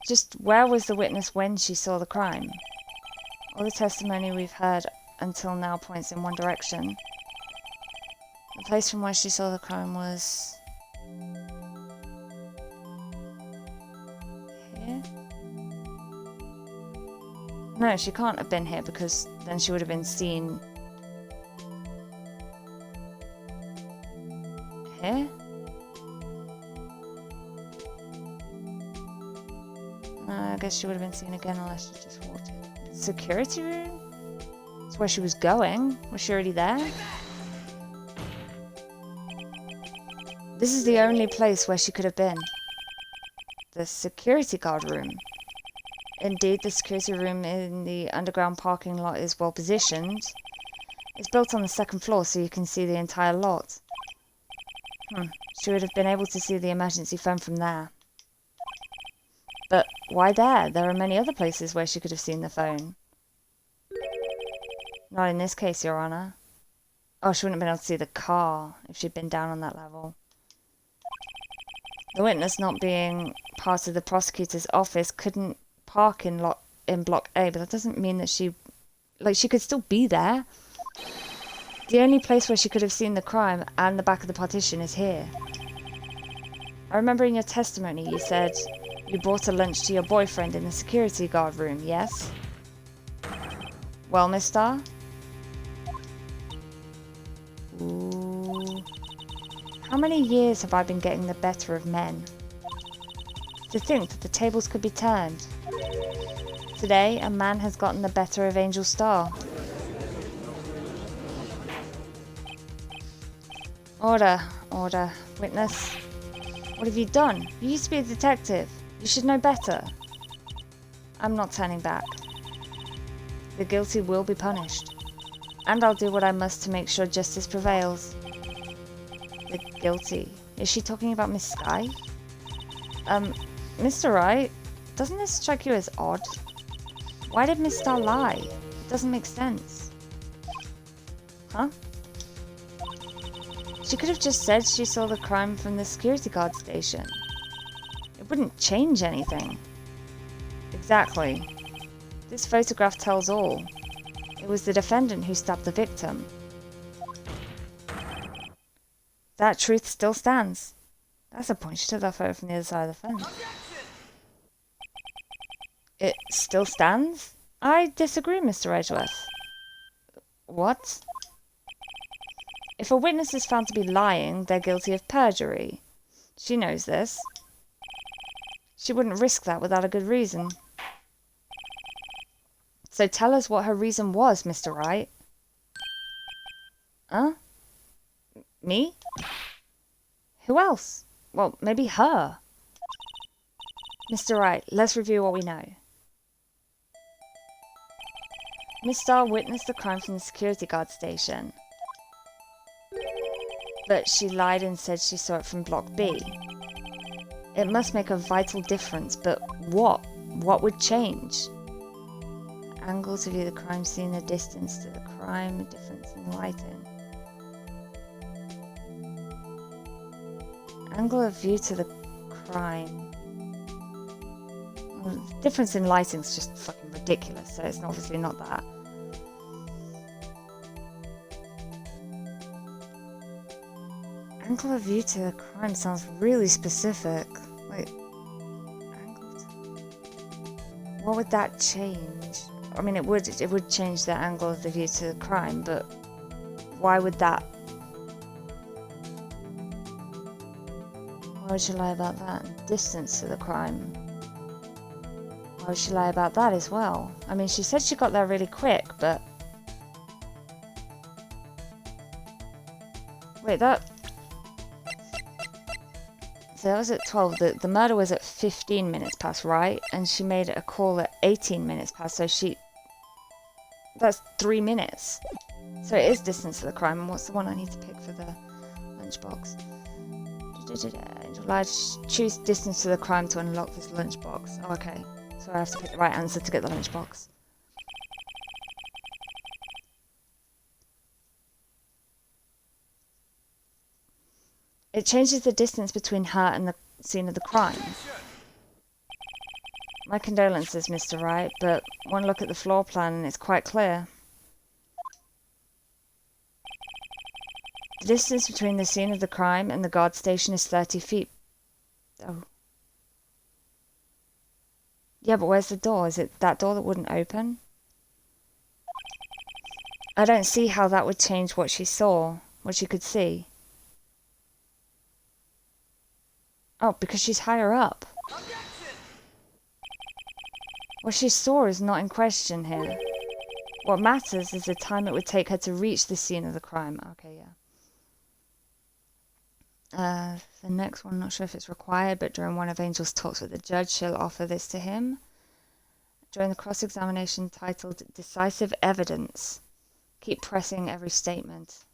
Just where was the witness when she saw the crime? All the testimony we've heard until now points in one direction. The place from where she saw the crime was... here? No, she can't have been here because then she would have been seen... here? I guess she would have been seen again unless she just walked in. Security room? That's where she was going. Was she already there? This is the only place where she could have been. The security guard room. Indeed, the security room in the underground parking lot is well positioned. It's built on the second floor so you can see the entire lot. She would have been able to see the emergency phone from there. But why there? There are many other places where she could have seen the phone. Not in this case, Your Honor. Oh, she wouldn't have been able to see the car if she'd been down on that level. The witness, not being part of the prosecutor's office, couldn't park in Block A, but that doesn't mean that she could still be there. The only place where she could have seen the crime and the back of the partition is here. I remember in your testimony you said you brought a lunch to your boyfriend in the security guard room, yes? Well, Miss Star? Ooh. How many years have I been getting the better of men? To think that the tables could be turned. Today, a man has gotten the better of Angel Star. Order, order. Witness. What have you done? You used to be a detective. You should know better. I'm not turning back. The guilty will be punished. And I'll do what I must to make sure justice prevails. The guilty. Is she talking about Miss Sky? Mr. Wright, doesn't this strike you as odd? Why did Miss Star lie? It doesn't make sense. Huh? She could have just said she saw the crime from the security guard station. It wouldn't change anything. Exactly. This photograph tells all. It was the defendant who stabbed the victim. That truth still stands. That's a point. She took that photo from the other side of the fence. It still stands? I disagree, Mr. Edgeworth. What? If a witness is found to be lying, they're guilty of perjury. She knows this. She wouldn't risk that without a good reason. So tell us what her reason was, Mr. Wright. Huh? Me? Who else? Well, maybe her. Mr. Wright, let's review what we know. Miss Starr witnessed the crime from the security guard station. But she lied and said she saw it from Block B. It must make a vital difference, but what? What would change? Angle to view the crime scene, the distance to the crime, a difference in lighting. Angle of view to the crime. Well, the difference in lighting is just fucking ridiculous, so it's obviously not that. Angle of view to the crime sounds really specific. Like, angle to... What would that change? I mean, it would change the angle of the view to the crime, but why would that? Why would you lie about that? Distance to the crime. Why would she lie about that as well? I mean, she said she got there really quick, but... Wait, that... So that was at 12. The murder was at 15 minutes past, right? And she made a call at 18 minutes past, so she... That's 3 minutes. So it is distance to the crime. And what's the one I need to pick for the lunchbox? Angel lied. Choose distance to the crime to unlock this lunchbox. Oh, okay. So I have to pick the right answer to get the lunchbox. It changes the distance between her and the scene of the crime. My condolences, Mr. Wright, but one look at the floor plan and it's quite clear. The distance between the scene of the crime and the guard station is 30 feet. Oh. Yeah, but where's the door? Is it that door that wouldn't open? I don't see how that would change what she saw, what she could see. Oh, because she's higher up. What she saw is not in question here. What matters is the time it would take her to reach the scene of the crime. Okay, yeah. The next one, not sure if it's required, but during one of Angel's talks with the judge, she'll offer this to him. During the cross-examination titled Decisive Evidence. Keep pressing every statement.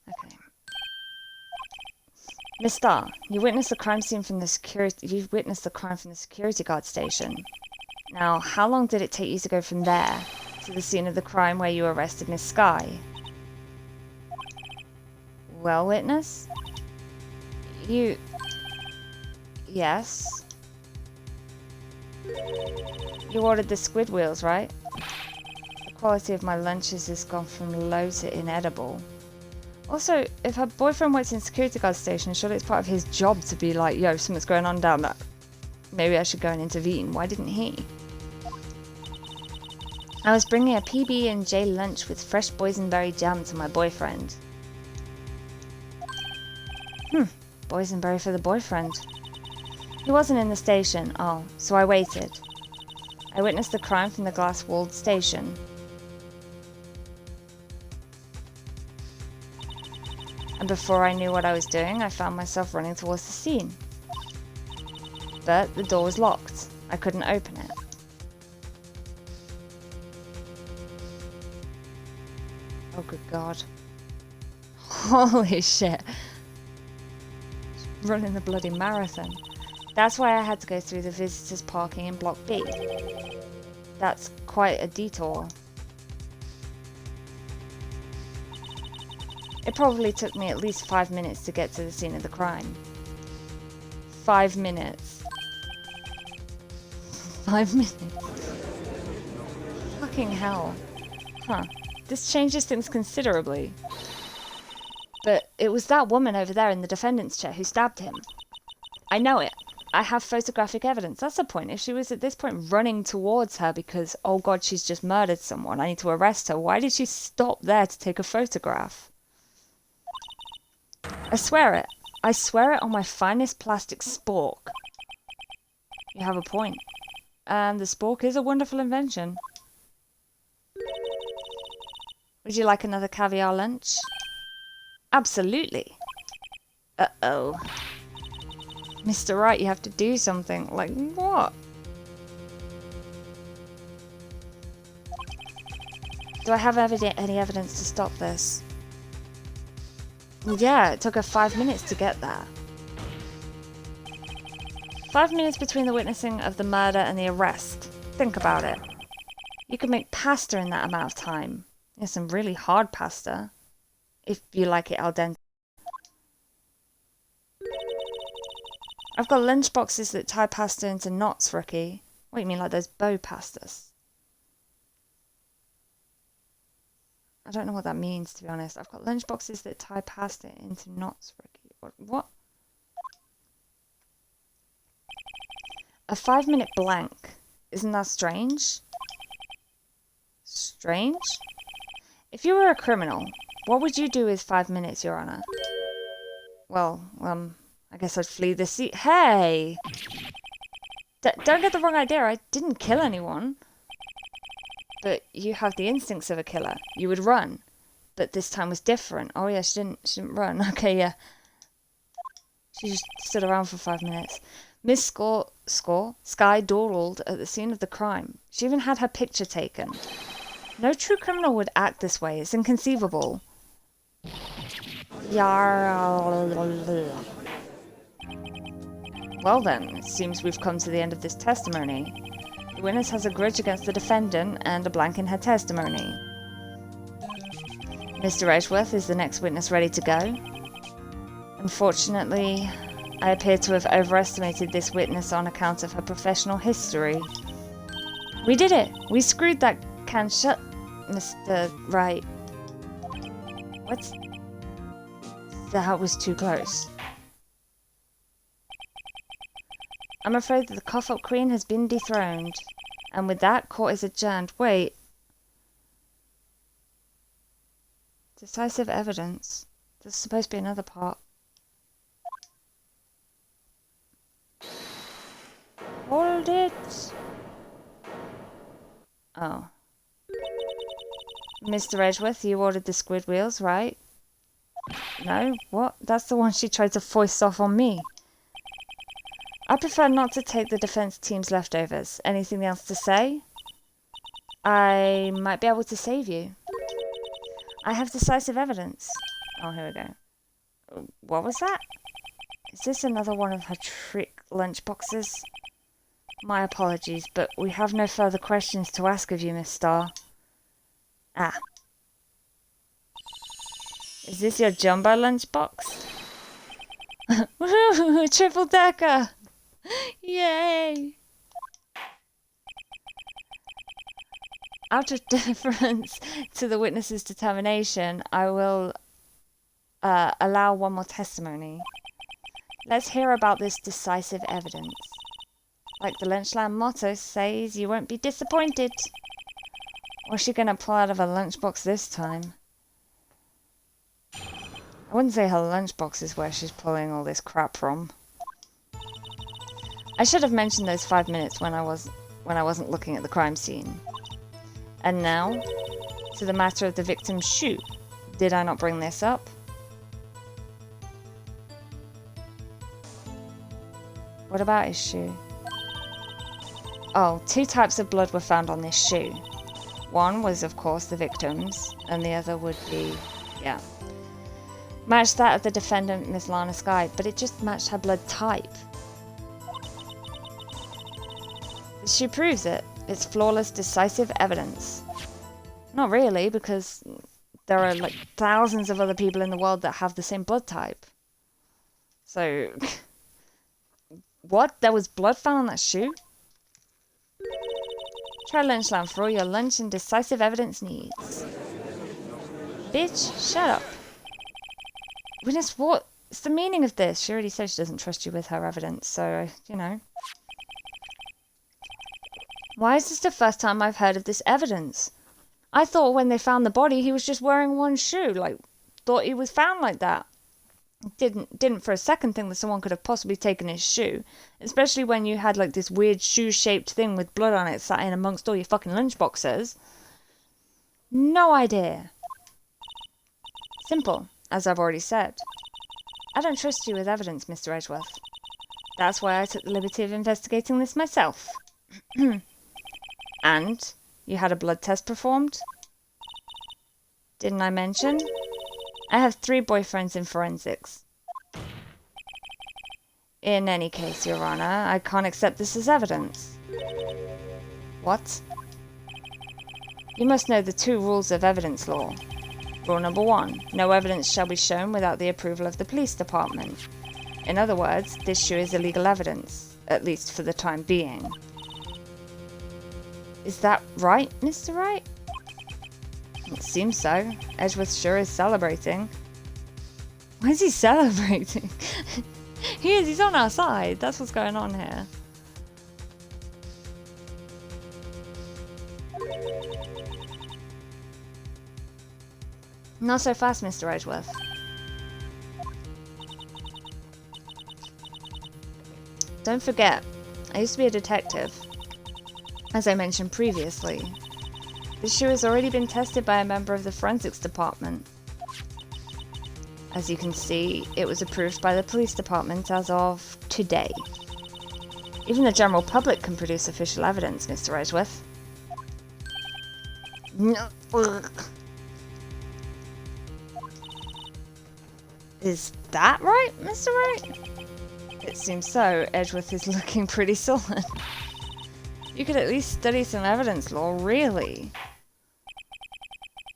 Okay. Miss Starr, you witnessed the crime scene from the security guard station. Now, how long did it take you to go from there to the scene of the crime where you arrested Miss Skye? Well, witness? Yes. You ordered the squid wheels, right? The quality of my lunches has gone from low to inedible. Also, if her boyfriend works in security guard station, surely it's part of his job to be like, yo, something's going on down there. Maybe I should go and intervene. Why didn't he? I was bringing a PB&J lunch with fresh boysenberry jam to my boyfriend. Boysenberry for the boyfriend. He wasn't in the station. Oh, so I waited. I witnessed the crime from the glass-walled station. And before I knew what I was doing, I found myself running towards the scene. But the door was locked. I couldn't open it. Oh, good God. Holy shit. Running the bloody marathon. That's why I had to go through the visitors' parking in Block B. That's quite a detour. It probably took me at least 5 minutes to get to the scene of the crime. 5 minutes. 5 minutes. Fucking hell. Huh. This changes things considerably. But it was that woman over there in the defendant's chair who stabbed him. I know it. I have photographic evidence. That's the point. If she was at this point running towards her because, oh God, she's just murdered someone, I need to arrest her, why did she stop there to take a photograph? I swear it. I swear it on my finest plastic spork. You have a point. And the spork is a wonderful invention. Would you like another caviar lunch? Absolutely. Uh-oh. Mr. Wright, you have to do something. Like, what? Do I have any evidence to stop this? Yeah, it took her 5 minutes to get there. 5 minutes between the witnessing of the murder and the arrest. Think about it. You could make pasta in that amount of time. Yeah, some really hard pasta. If you like it al dente. I've got lunch boxes that tie pasta into knots, rookie. What, you mean like those bow pastas? I don't know what that means, to be honest. I've got lunch boxes that tie pasta into knots, rookie. What? A 5-minute blank. Isn't that strange? Strange? If you were a criminal, what would you do with 5 minutes, Your Honor? Well, I guess I'd flee the scene. Hey! Don't get the wrong idea, I didn't kill anyone. But you have the instincts of a killer. You would run. But this time was different. Oh yeah, she didn't run. Okay, yeah. She just stood around for 5 minutes. Miss Sky dawdled at the scene of the crime. She even had her picture taken. No true criminal would act this way. It's inconceivable. Well then, it seems we've come to the end of this testimony. The witness has a grudge against the defendant and a blank in her testimony. Mr. Edgeworth is the next witness ready to go. Unfortunately, I appear to have overestimated this witness on account of her professional history. We did it! We screwed that can shut, Mr. Wright. What? That was too close. I'm afraid that the cough-up queen has been dethroned. And with that, court is adjourned. Wait. Decisive evidence. There's supposed to be another part. Hold it. Oh. Mr. Edgeworth, you ordered the squid wheels, right? No? What? That's the one she tried to foist off on me. I prefer not to take the defense team's leftovers. Anything else to say? I might be able to save you. I have decisive evidence. Oh, here we go. What was that? Is this another one of her trick lunchboxes? My apologies, but we have no further questions to ask of you, Miss Starr. Ah. Is this your jumbo lunchbox? Woohoo! Triple decker! Yay! Out of deference to the witness's determination, I will allow one more testimony. Let's hear about this decisive evidence. Like the Lynchland motto says, you won't be disappointed. What's she gonna pull out of her lunchbox this time? I wouldn't say her lunchbox is where she's pulling all this crap from. I should have mentioned those 5 minutes when I wasn't looking at the crime scene. And now, to the matter of the victim's shoe. Did I not bring this up? What about his shoe? Oh, 2 types of blood were found on this shoe. One was, of course, the victim's, and the other would be, yeah. Matched that of the defendant, Miss Lana Skye, but it just matched her blood type. The shoe proves it. It's flawless, decisive evidence. Not really, because there are like thousands of other people in the world that have the same blood type. So, what? There was blood found on that shoe? Try Lynchland for all your lunch and decisive evidence needs. Bitch, shut up. Witness, what's the meaning of this? She already said she doesn't trust you with her evidence, so, you know. Why is this the first time I've heard of this evidence? I thought when they found the body he was just wearing one shoe, like, thought he was found like that. Didn't for a second think that someone could have possibly taken his shoe, especially when you had like this weird shoe-shaped thing with blood on it sat in amongst all your fucking lunchboxes. No idea. Simple, as I've already said. I don't trust you with evidence, Mr. Edgeworth. That's why I took the liberty of investigating this myself. And you had a blood test performed? Didn't I mention? I have 3 boyfriends in forensics. In any case, Your Honor, I can't accept this as evidence. What? You must know the 2 rules of evidence law. Rule number 1, no evidence shall be shown without the approval of the police department. In other words, this shoe is illegal evidence, at least for the time being. Is that right, Mr. Wright? It seems so. Edgeworth sure is celebrating. Why is he celebrating? He is, he's on our side. That's what's going on here. Not so fast, Mr. Edgeworth. Don't forget, I used to be a detective, as I mentioned previously. The shoe has already been tested by a member of the forensics department. As you can see, it was approved by the police department as of today. Even the general public can produce official evidence, Mr. Edgeworth. No. Is that right, Mr. Wright? It seems so. Edgeworth is looking pretty sullen. You could at least study some evidence law, really.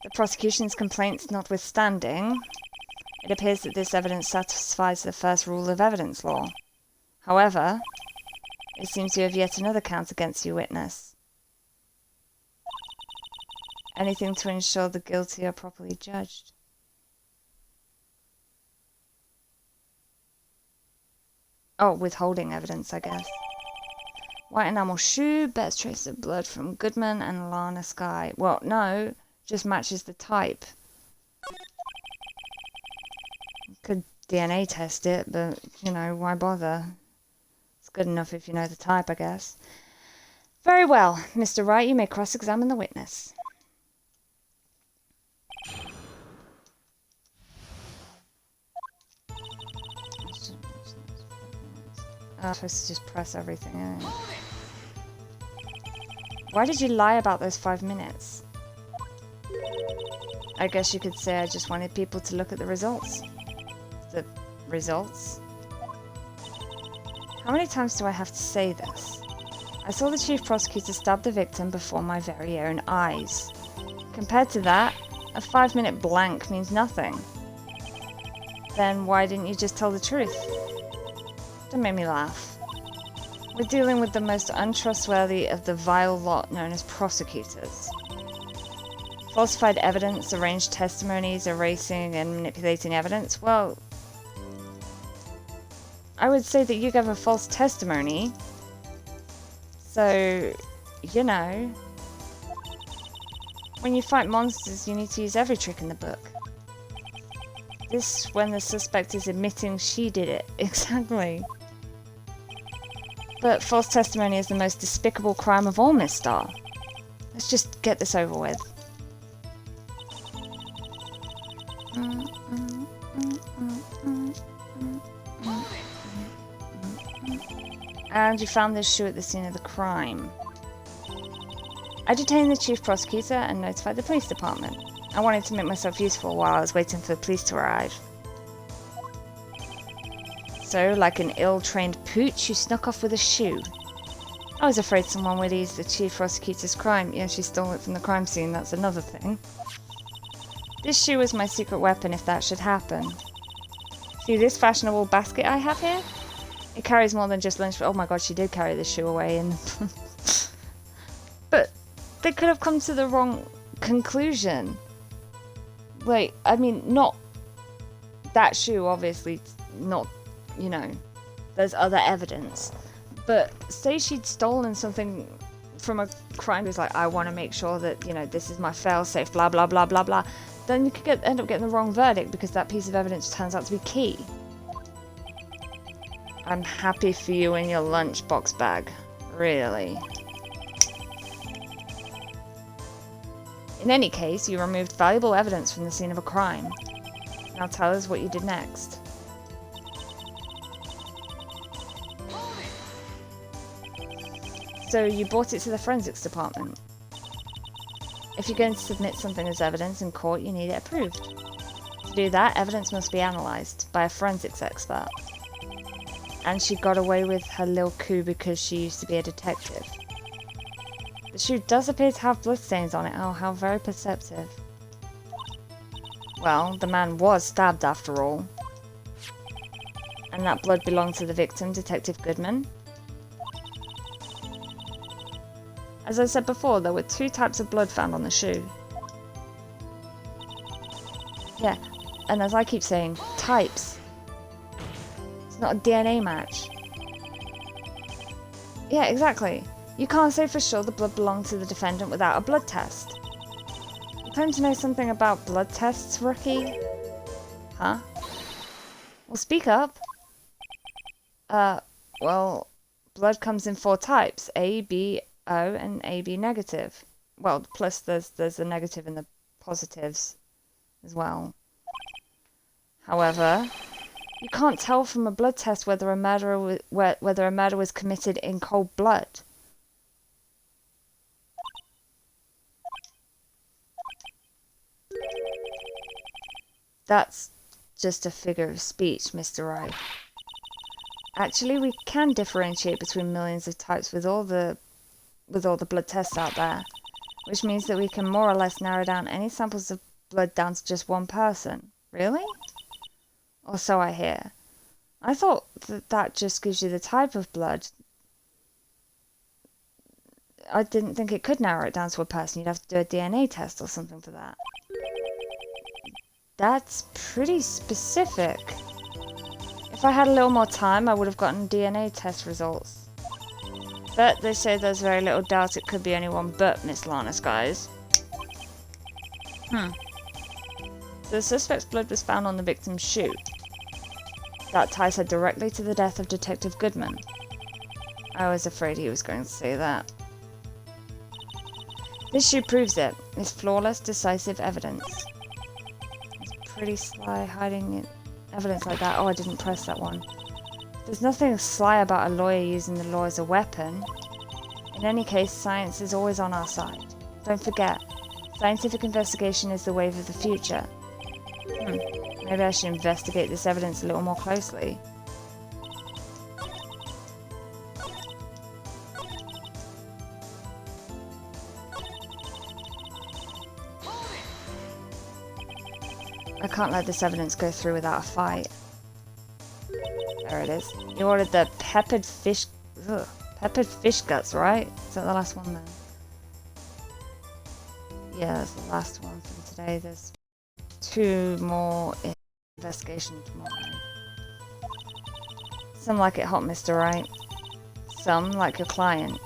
The prosecution's complaints notwithstanding, it appears that this evidence satisfies the first rule of evidence law. However, it seems you have yet another count against your witness. Anything to ensure the guilty are properly judged. Oh, withholding evidence, I guess. White enamel shoe, bears trace of blood from Goodman and Lana Sky. Well, no, just matches the type. Could DNA test it, but, you know, why bother? It's good enough if you know the type, I guess. Very well, Mr. Wright, you may cross-examine the witness. I'm supposed to just press everything in. Why did you lie about those 5 minutes? I guess you could say I just wanted people to look at the results. The results? How many times do I have to say this? I saw the chief prosecutor stab the victim before my very own eyes. Compared to that, a 5-minute blank means nothing. Then why didn't you just tell the truth? Don't make me laugh. We're dealing with the most untrustworthy of the vile lot known as prosecutors. Falsified evidence, arranged testimonies, erasing and manipulating evidence. Well, I would say that you gave a false testimony. So, you know, when you fight monsters, you need to use every trick in the book. This when the suspect is admitting she did it. Exactly. But false testimony is the most despicable crime of all, Miss Starr. Let's just get this over with. And you found this shoe at the scene of the crime. I detained the chief prosecutor and notified the police department. I wanted to make myself useful while I was waiting for the police to arrive. So, like an ill-trained pooch, you snuck off with a shoe. I was afraid someone would ease the chief prosecutor's crime. Yeah, she stole it from the crime scene, that's another thing. This shoe was my secret weapon if that should happen. See this fashionable basket I have here? It carries more than just lunch. Oh my god, she did carry the shoe away. And but they could have come to the wrong conclusion. Like, I mean, not that shoe, obviously, not, you know, there's other evidence. But say she'd stolen something from a crime who's like, I want to make sure that, you know, this is my fail-safe, blah, blah, blah, blah, blah. Then you could end up getting the wrong verdict because that piece of evidence turns out to be key. I'm happy for you in your lunchbox bag. Really. In any case, you removed valuable evidence from the scene of a crime. Now tell us what you did next. So you brought it to the forensics department. If you're going to submit something as evidence in court, you need it approved. To do that, evidence must be analysed by a forensics expert. And she got away with her little coup because she used to be a detective. The shoe does appear to have bloodstains on it. Oh, how very perceptive. Well, the man was stabbed after all. And that blood belonged to the victim, Detective Goodman. As I said before, there were 2 types of blood found on the shoe. Yeah, and as I keep saying, types. It's not a DNA match. Yeah, exactly. You can't say for sure the blood belonged to the defendant without a blood test. You claim to know something about blood tests, rookie? Huh? Well, speak up. Well, Blood comes in 4 types: A, B, O, and AB negative. Well, plus there's a negative in the positives as well. However, you can't tell from a blood test whether a murder was committed in cold blood. That's just a figure of speech, Mr. Wright. Actually, we can differentiate between millions of types with all the blood tests out there, which means that we can more or less narrow down any samples of blood down to just one person. Really? Or so I hear. I thought that just gives you the type of blood. I didn't think it could narrow it down to a person. You'd have to do a DNA test or something for that. That's pretty specific. If I had a little more time, I would have gotten DNA test results. But they say there's very little doubt it could be anyone but Miss Lana Skies. So the suspect's blood was found on the victim's shoe. That ties her directly to the death of Detective Goodman. I was afraid he was going to say that. This shoe proves it. It's flawless, decisive evidence. It's pretty sly hiding it. Evidence like that. Oh, I didn't press that one. There's nothing sly about a lawyer using the law as a weapon. In any case, science is always on our side. Don't forget, scientific investigation is the wave of the future. Maybe I should investigate this evidence a little more closely. I can't let this evidence go through without a fight. There it is. You ordered the peppered fish guts, right? Is that the last one then? Yeah, that's the last one from today. There's 2 more investigation tomorrow. Some like it hot, Mr. Wright. Some, like your client,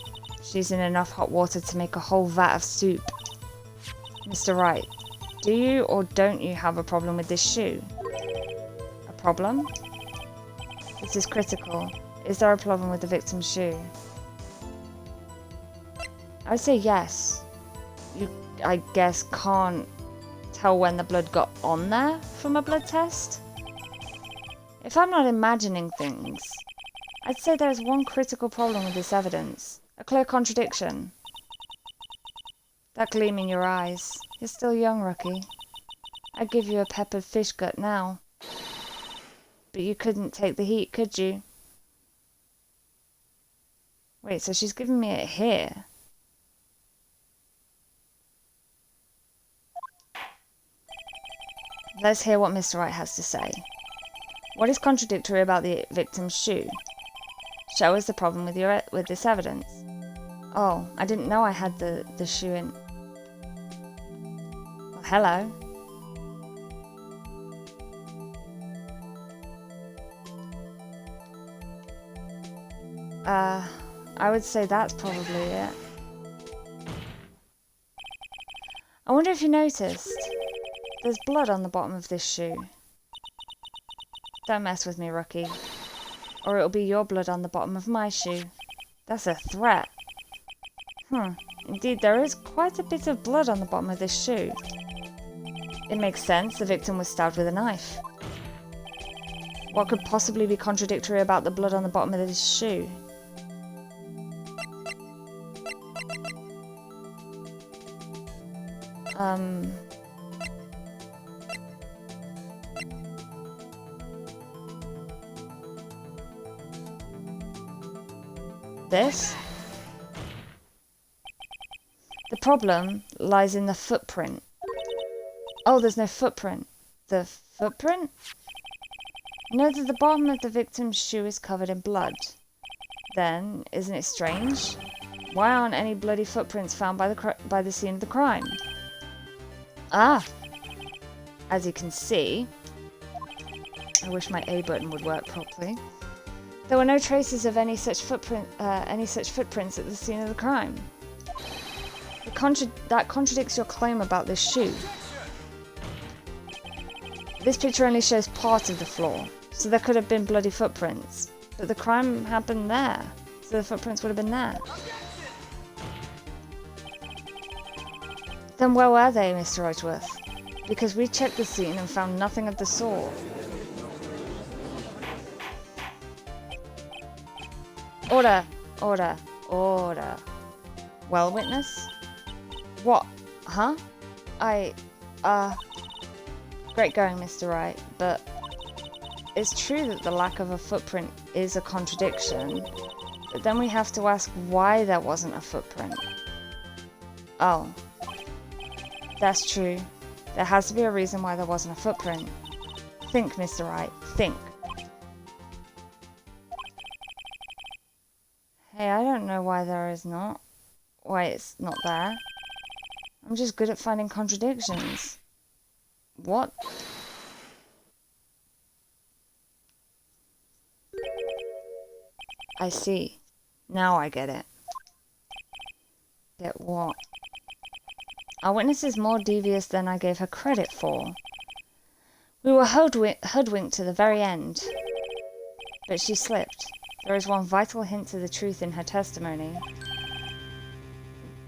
she's in enough hot water to make a whole vat of soup. Mr. Wright, do you or don't you have a problem with this shoe? A problem? This is critical. Is there a problem with the victim's shoe? I would say yes. You, I guess, can't tell when the blood got on there from a blood test? If I'm not imagining things, I'd say there's one critical problem with this evidence. A clear contradiction. That gleam in your eyes. You're still young, rookie. I'd give you a peppered fish gut now. But you couldn't take the heat, could you? Wait, so she's giving me it here. Let's hear what Mr. Wright has to say. What is contradictory about the victim's shoe? Show us the problem with this evidence. Oh, I didn't know I had the shoe in. Well, hello. I would say that's probably it. I wonder if you noticed. There's blood on the bottom of this shoe. Don't mess with me, rookie. Or it'll be your blood on the bottom of my shoe. That's a threat. Indeed, there is quite a bit of blood on the bottom of this shoe. It makes sense, the victim was stabbed with a knife. What could possibly be contradictory about the blood on the bottom of this shoe? This? The problem lies in the footprint. Oh, there's no footprint. The footprint? Note that the bottom of the victim's shoe is covered in blood. Then, isn't it strange? Why aren't any bloody footprints found by the scene of the crime? Ah! As you can see, I wish my A button would work properly. There were no traces of any such footprints at the scene of the crime. That contradicts your claim about this shoe. This picture only shows part of the floor, so there could have been bloody footprints, but the crime happened there. So the footprints would have been there. Then where were they, Mr. Edgeworth? Because we checked the scene and found nothing of the sort. Order! Order! Order! Well, witness? What? Huh? Great going, Mr. Wright, but it's true that the lack of a footprint is a contradiction, but then we have to ask why there wasn't a footprint. Oh. That's true. There has to be a reason why there wasn't a footprint. Think, Mr. Wright. Think. Hey, I don't know why there is not. Why it's not there. I'm just good at finding contradictions. What? I see. Now I get it. Get what? Our witness is more devious than I gave her credit for. We were hoodwinked to the very end. But she slipped. There is one vital hint to the truth in her testimony.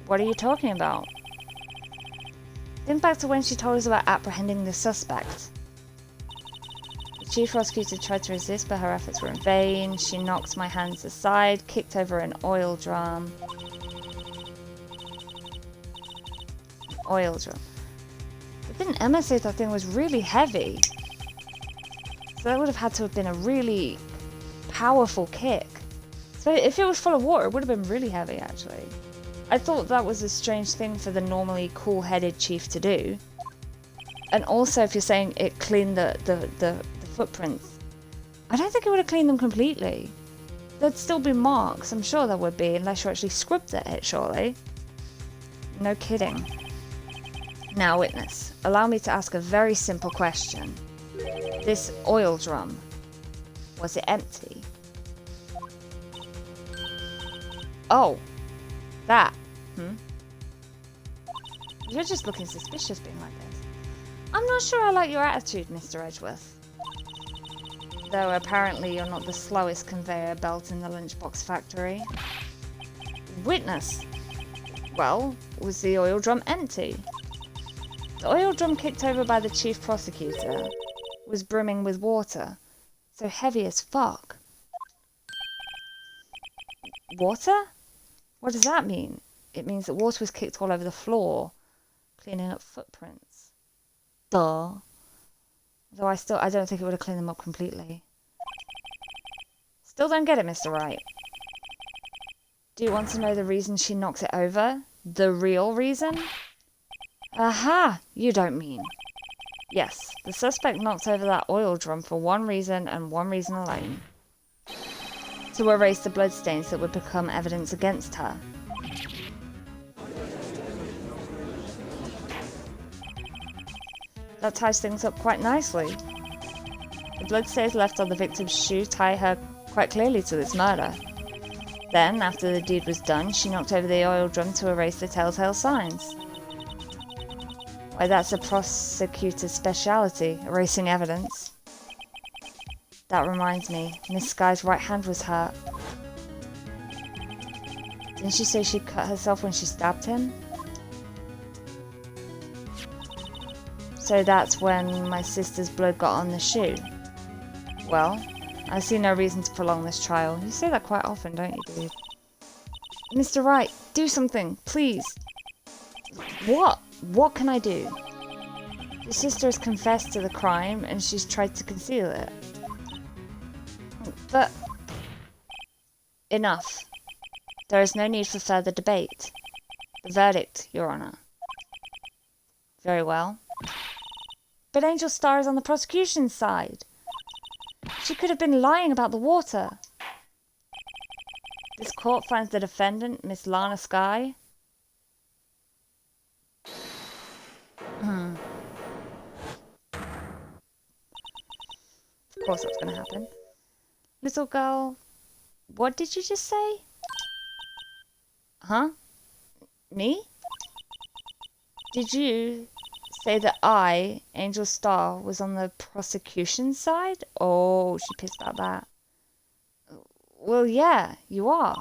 What are you talking about? Think back to when she told us about apprehending the suspect. The chief prosecutor tried to resist, but her efforts were in vain. She knocked my hands aside, kicked over an oil drum. Oil drum. But didn't Emma say that thing was really heavy? So that would have had to have been a really powerful kick. So if it was full of water, it would have been really heavy, actually. I thought that was a strange thing for the normally cool-headed chief to do. And also, if you're saying it cleaned the footprints, I don't think it would have cleaned them completely. There'd still be marks, I'm sure there would be, unless you actually scrubbed at it, surely. No kidding. Now, witness, allow me to ask a very simple question. This oil drum, was it empty? Oh, that. You're just looking suspicious being like this. I'm not sure I like your attitude, Mr. Edgeworth. Though apparently you're not the slowest conveyor belt in the lunchbox factory. Witness! Well, was the oil drum empty? The oil drum kicked over by the chief prosecutor was brimming with water, so heavy as fuck. Water? What does that mean? It means that water was kicked all over the floor, cleaning up footprints. Duh. Though I don't think it would have cleaned them up completely. Still don't get it, Mr. Wright. Do you want to know the reason she knocked it over? The real reason? Aha! You don't mean. Yes, the suspect knocked over that oil drum for one reason and one reason alone. To erase the bloodstains that would become evidence against her. That ties things up quite nicely. The bloodstains left on the victim's shoe tie her quite clearly to this murder. Then, after the deed was done, she knocked over the oil drum to erase the telltale signs. Why, that's a prosecutor's speciality, erasing evidence. That reminds me, Miss Skye's right hand was hurt. Didn't she say she cut herself when she stabbed him? So that's when my sister's blood got on the shoe. Well, I see no reason to prolong this trial. You say that quite often, don't you, dude? Mr. Wright, do something, please. What? What can I do? Your sister has confessed to the crime and she's tried to conceal it. But... enough. There is no need for further debate. The verdict, Your Honour. Very well. But Angel Star is on the prosecution's side. She could have been lying about the water. This court finds the defendant, Miss Lana Skye. Of course that's going to happen. Little girl, what did you just say? Huh? Me? Did you say that I, Angel Star, was on the prosecution side? Oh, she pissed about that. Well, yeah, you are.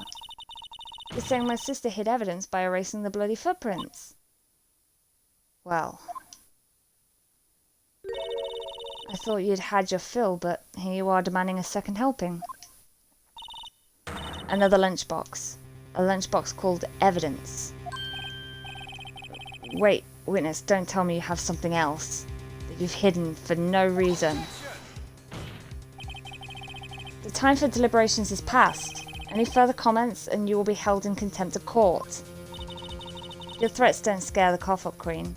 You're saying my sister hid evidence by erasing the bloody footprints. Well, I thought you'd had your fill, but here you are demanding a second helping. Another lunchbox. A lunchbox called evidence. Wait, witness, don't tell me you have something else that you've hidden for no reason. The time for deliberations is past. Any further comments and you will be held in contempt of court. Your threats don't scare the cough up, Queen.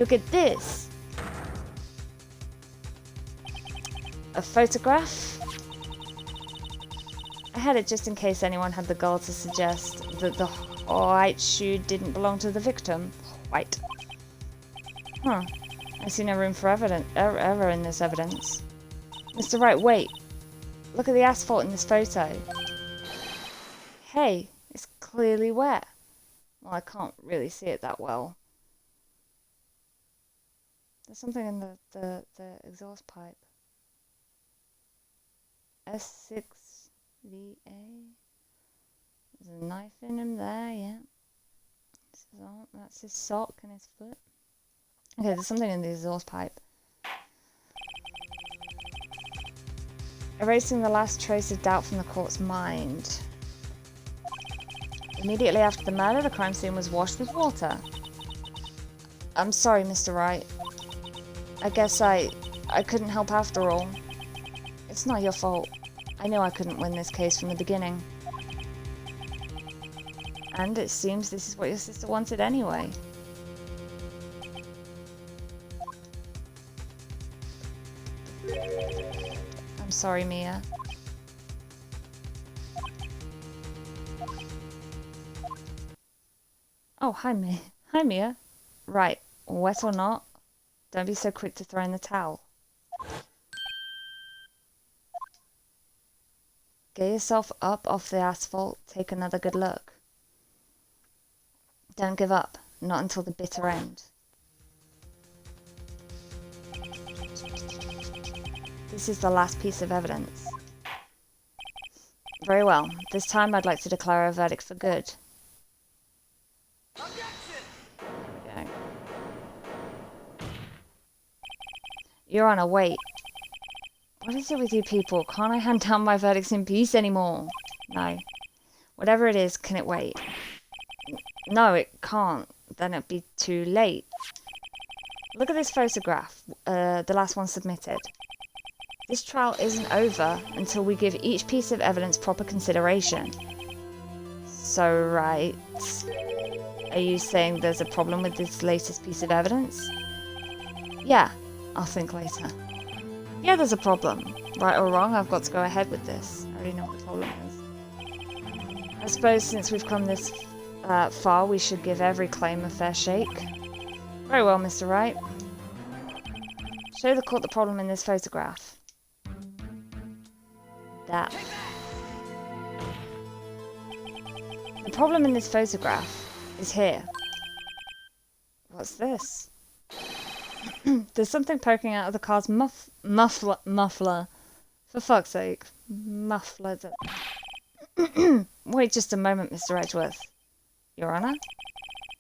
Look at this. A photograph? I had it just in case anyone had the gall to suggest that the white shoe didn't belong to the victim. White. Huh. I see no room for error in this evidence. Mr. Wright, wait. Look at the asphalt in this photo. Hey, it's clearly wet. Well, I can't really see it that well. There's something in the exhaust pipe. S6VA. There's a knife in him there, yeah. So that's his sock and his foot. Okay, there's something in the exhaust pipe. Erasing the last trace of doubt from the court's mind. Immediately after the murder, the crime scene was washed with water. I'm sorry, Mr. Wright. I guess I couldn't help after all. It's not your fault. I knew I couldn't win this case from the beginning. And it seems this is what your sister wanted anyway. I'm sorry, Mia. Oh, hi, Mia. Hi, Mia. Right, wet or not, don't be so quick to throw in the towel. Get yourself up off the asphalt, take another good look. Don't give up, not until the bitter end. This is the last piece of evidence. Very well. This time I'd like to declare a verdict for good. Okay. Your Honor, wait. What is it with you people? Can't I hand down my verdicts in peace anymore? No. Whatever it is, can it wait? No, it can't. Then it'd be too late. Look at this photograph, the last one submitted. This trial isn't over until we give each piece of evidence proper consideration. So, right. Are you saying there's a problem with this latest piece of evidence? Yeah, I'll think later. Yeah, there's a problem. Right or wrong, I've got to go ahead with this. I already know what the problem is. I suppose since we've come this far, we should give every claim a fair shake. Very well, Mr. Wright. Show the court the problem in this photograph. That. The problem in this photograph is here. What's this? There's something poking out of the car's muffler. For fuck's sake. Muffler. Wait just a moment, Mr. Edgeworth. Your Honor?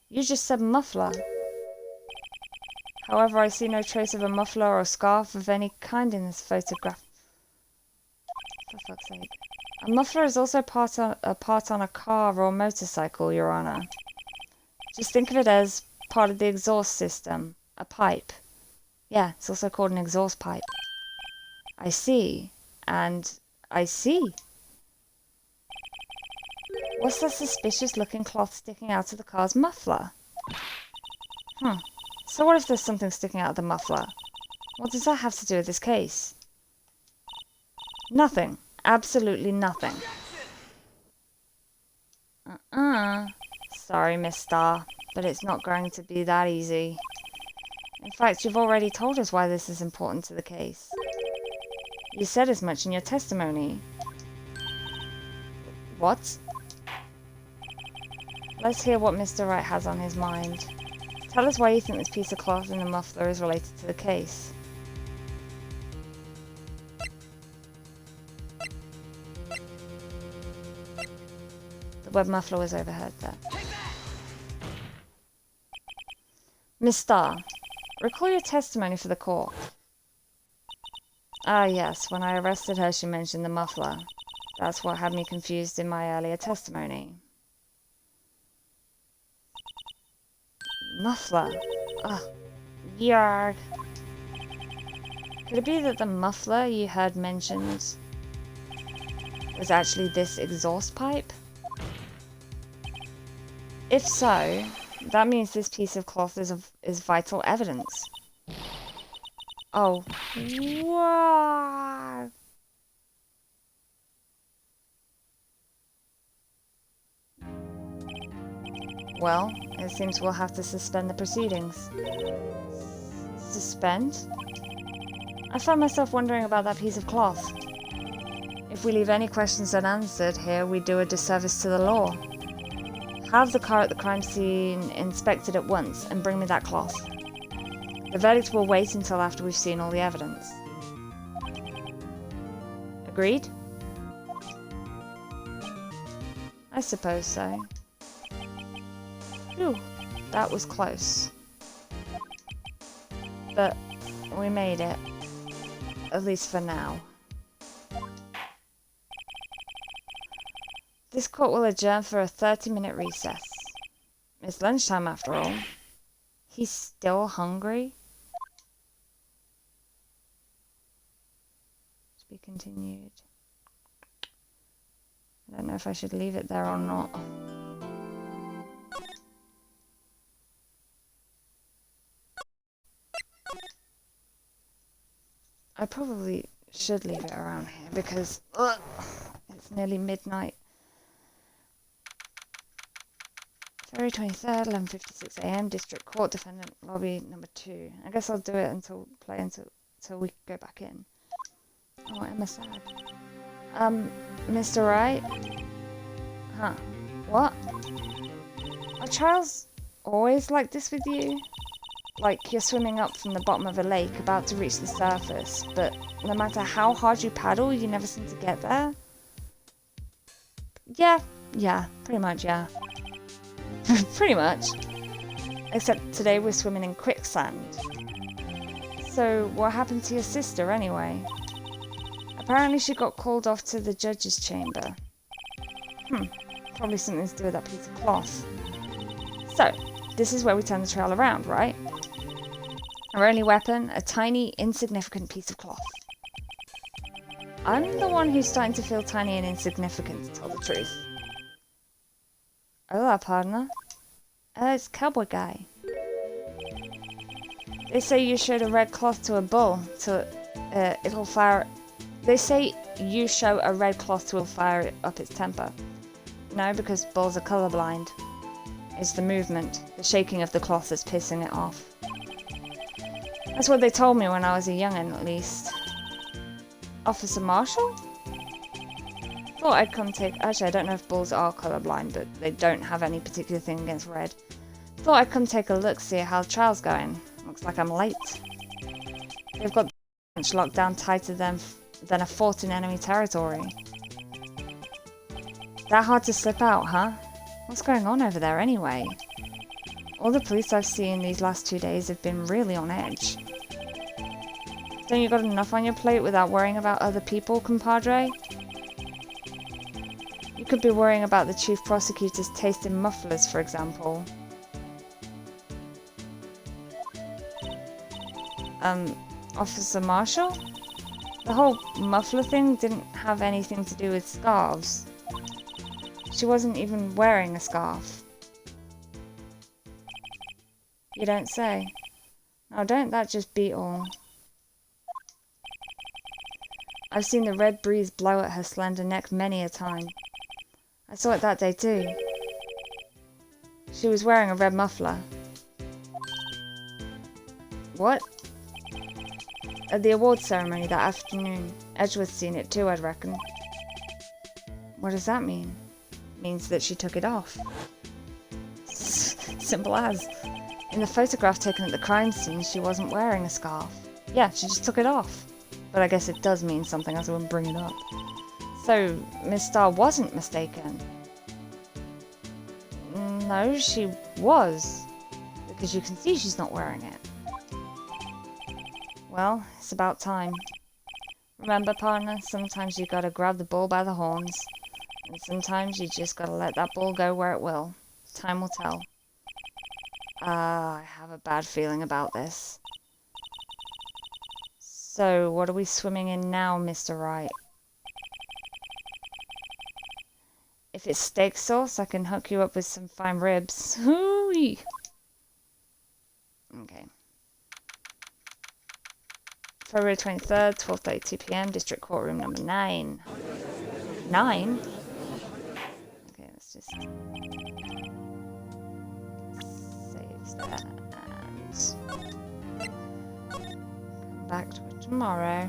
You just said muffler. However, I see no trace of a muffler or scarf of any kind in this photograph. For fuck's sake. A muffler is also a part on a car or motorcycle, Your Honor. Just think of it as part of the exhaust system. A pipe. Yeah, it's also called an exhaust pipe. I see. And I see. What's the suspicious looking cloth sticking out of the car's muffler? So what if there's something sticking out of the muffler? What does that have to do with this case? Nothing. Absolutely nothing. Sorry, Miss Starr, but it's not going to be that easy. In fact, you've already told us why this is important to the case. You said as much in your testimony. What? Let's hear what Mr. Wright has on his mind. Tell us why you think this piece of cloth in the muffler is related to the case. The web muffler was overheard there. Miss Starr, recall your testimony for the court. Ah, yes. When I arrested her, she mentioned the muffler. That's what had me confused in my earlier testimony. Muffler. Ugh. Yarg. Could it be that the muffler you heard mentioned was actually this exhaust pipe? If so, that means this piece of cloth is vital evidence. Oh. What? Well, it seems we'll have to suspend the proceedings. Suspend? I found myself wondering about that piece of cloth. If we leave any questions unanswered here, we do a disservice to the law. Have the car at the crime scene inspected at once and bring me that cloth. The verdict will wait until after we've seen all the evidence. Agreed? I suppose so. Phew, that was close. But we made it. At least for now. This court will adjourn for a 30-minute recess. It's lunchtime after all. He's still hungry? To be continued. I don't know if I should leave it there or not. I probably should leave it around here because it's nearly midnight. February 23rd, 11:56 AM, District Court, Defendant Lobby number 2. I guess I'll do it until we go back in. Oh, Emma sad. Mr. Wright? Huh. What? Are trials always like this with you? Like you're swimming up from the bottom of a lake, about to reach the surface, but no matter how hard you paddle, you never seem to get there? Yeah, pretty much, yeah. Pretty much. Except today we're swimming in quicksand. So, what happened to your sister anyway? Apparently she got called off to the judge's chamber. Probably something to do with that piece of cloth. So, this is where we turn the trail around, right? Our only weapon, a tiny, insignificant piece of cloth. I'm the one who's starting to feel tiny and insignificant, to tell the truth. Hola, partner. It's Cowboy Guy. They say you showed a red cloth to a bull, it'll fire... They say you show a red cloth to fire up its temper. No, because bulls are colorblind. It's the movement, the shaking of the cloth that's pissing it off. That's what they told me when I was a young'un, at least. Officer Marshall? Thought I'd come take... Actually, I don't know if bulls are colorblind, but they don't have any particular thing against red. Thought I'd come take a look, see how the trial's going. Looks like I'm late. They've got the bench locked down tighter than a fort in enemy territory. That hard to slip out, huh? What's going on over there anyway? All the police I've seen these last 2 days have been really on edge. Don't you got enough on your plate without worrying about other people, compadre? You could be worrying about the chief prosecutor's taste in mufflers, for example. Officer Marshall? The whole muffler thing didn't have anything to do with scarves. She wasn't even wearing a scarf. You don't say. Now don't that just beat all? I've seen the red breeze blow at her slender neck many a time. I saw it that day too. She was wearing a red muffler. What? At the awards ceremony that afternoon. Edgeworth's seen it too, I'd reckon. What does that mean? Means that she took it off. Simple as. In the photograph taken at the crime scene, she wasn't wearing a scarf. Yeah, she just took it off. But I guess it does mean something, else I wouldn't bring it up. So, Miss Starr wasn't mistaken. No, she was. Because you can see she's not wearing it. Well, it's about time. Remember, partner, sometimes you gotta grab the bull by the horns. And sometimes you just gotta let that ball go where it will. Time will tell. I have a bad feeling about this. So, what are we swimming in now, Mr. Wright? If it's steak sauce, I can hook you up with some fine ribs. Hooey! Okay. February 23rd, 12:32 p.m., District Courtroom number 9. 9? Okay, let's just save that and come back to it tomorrow.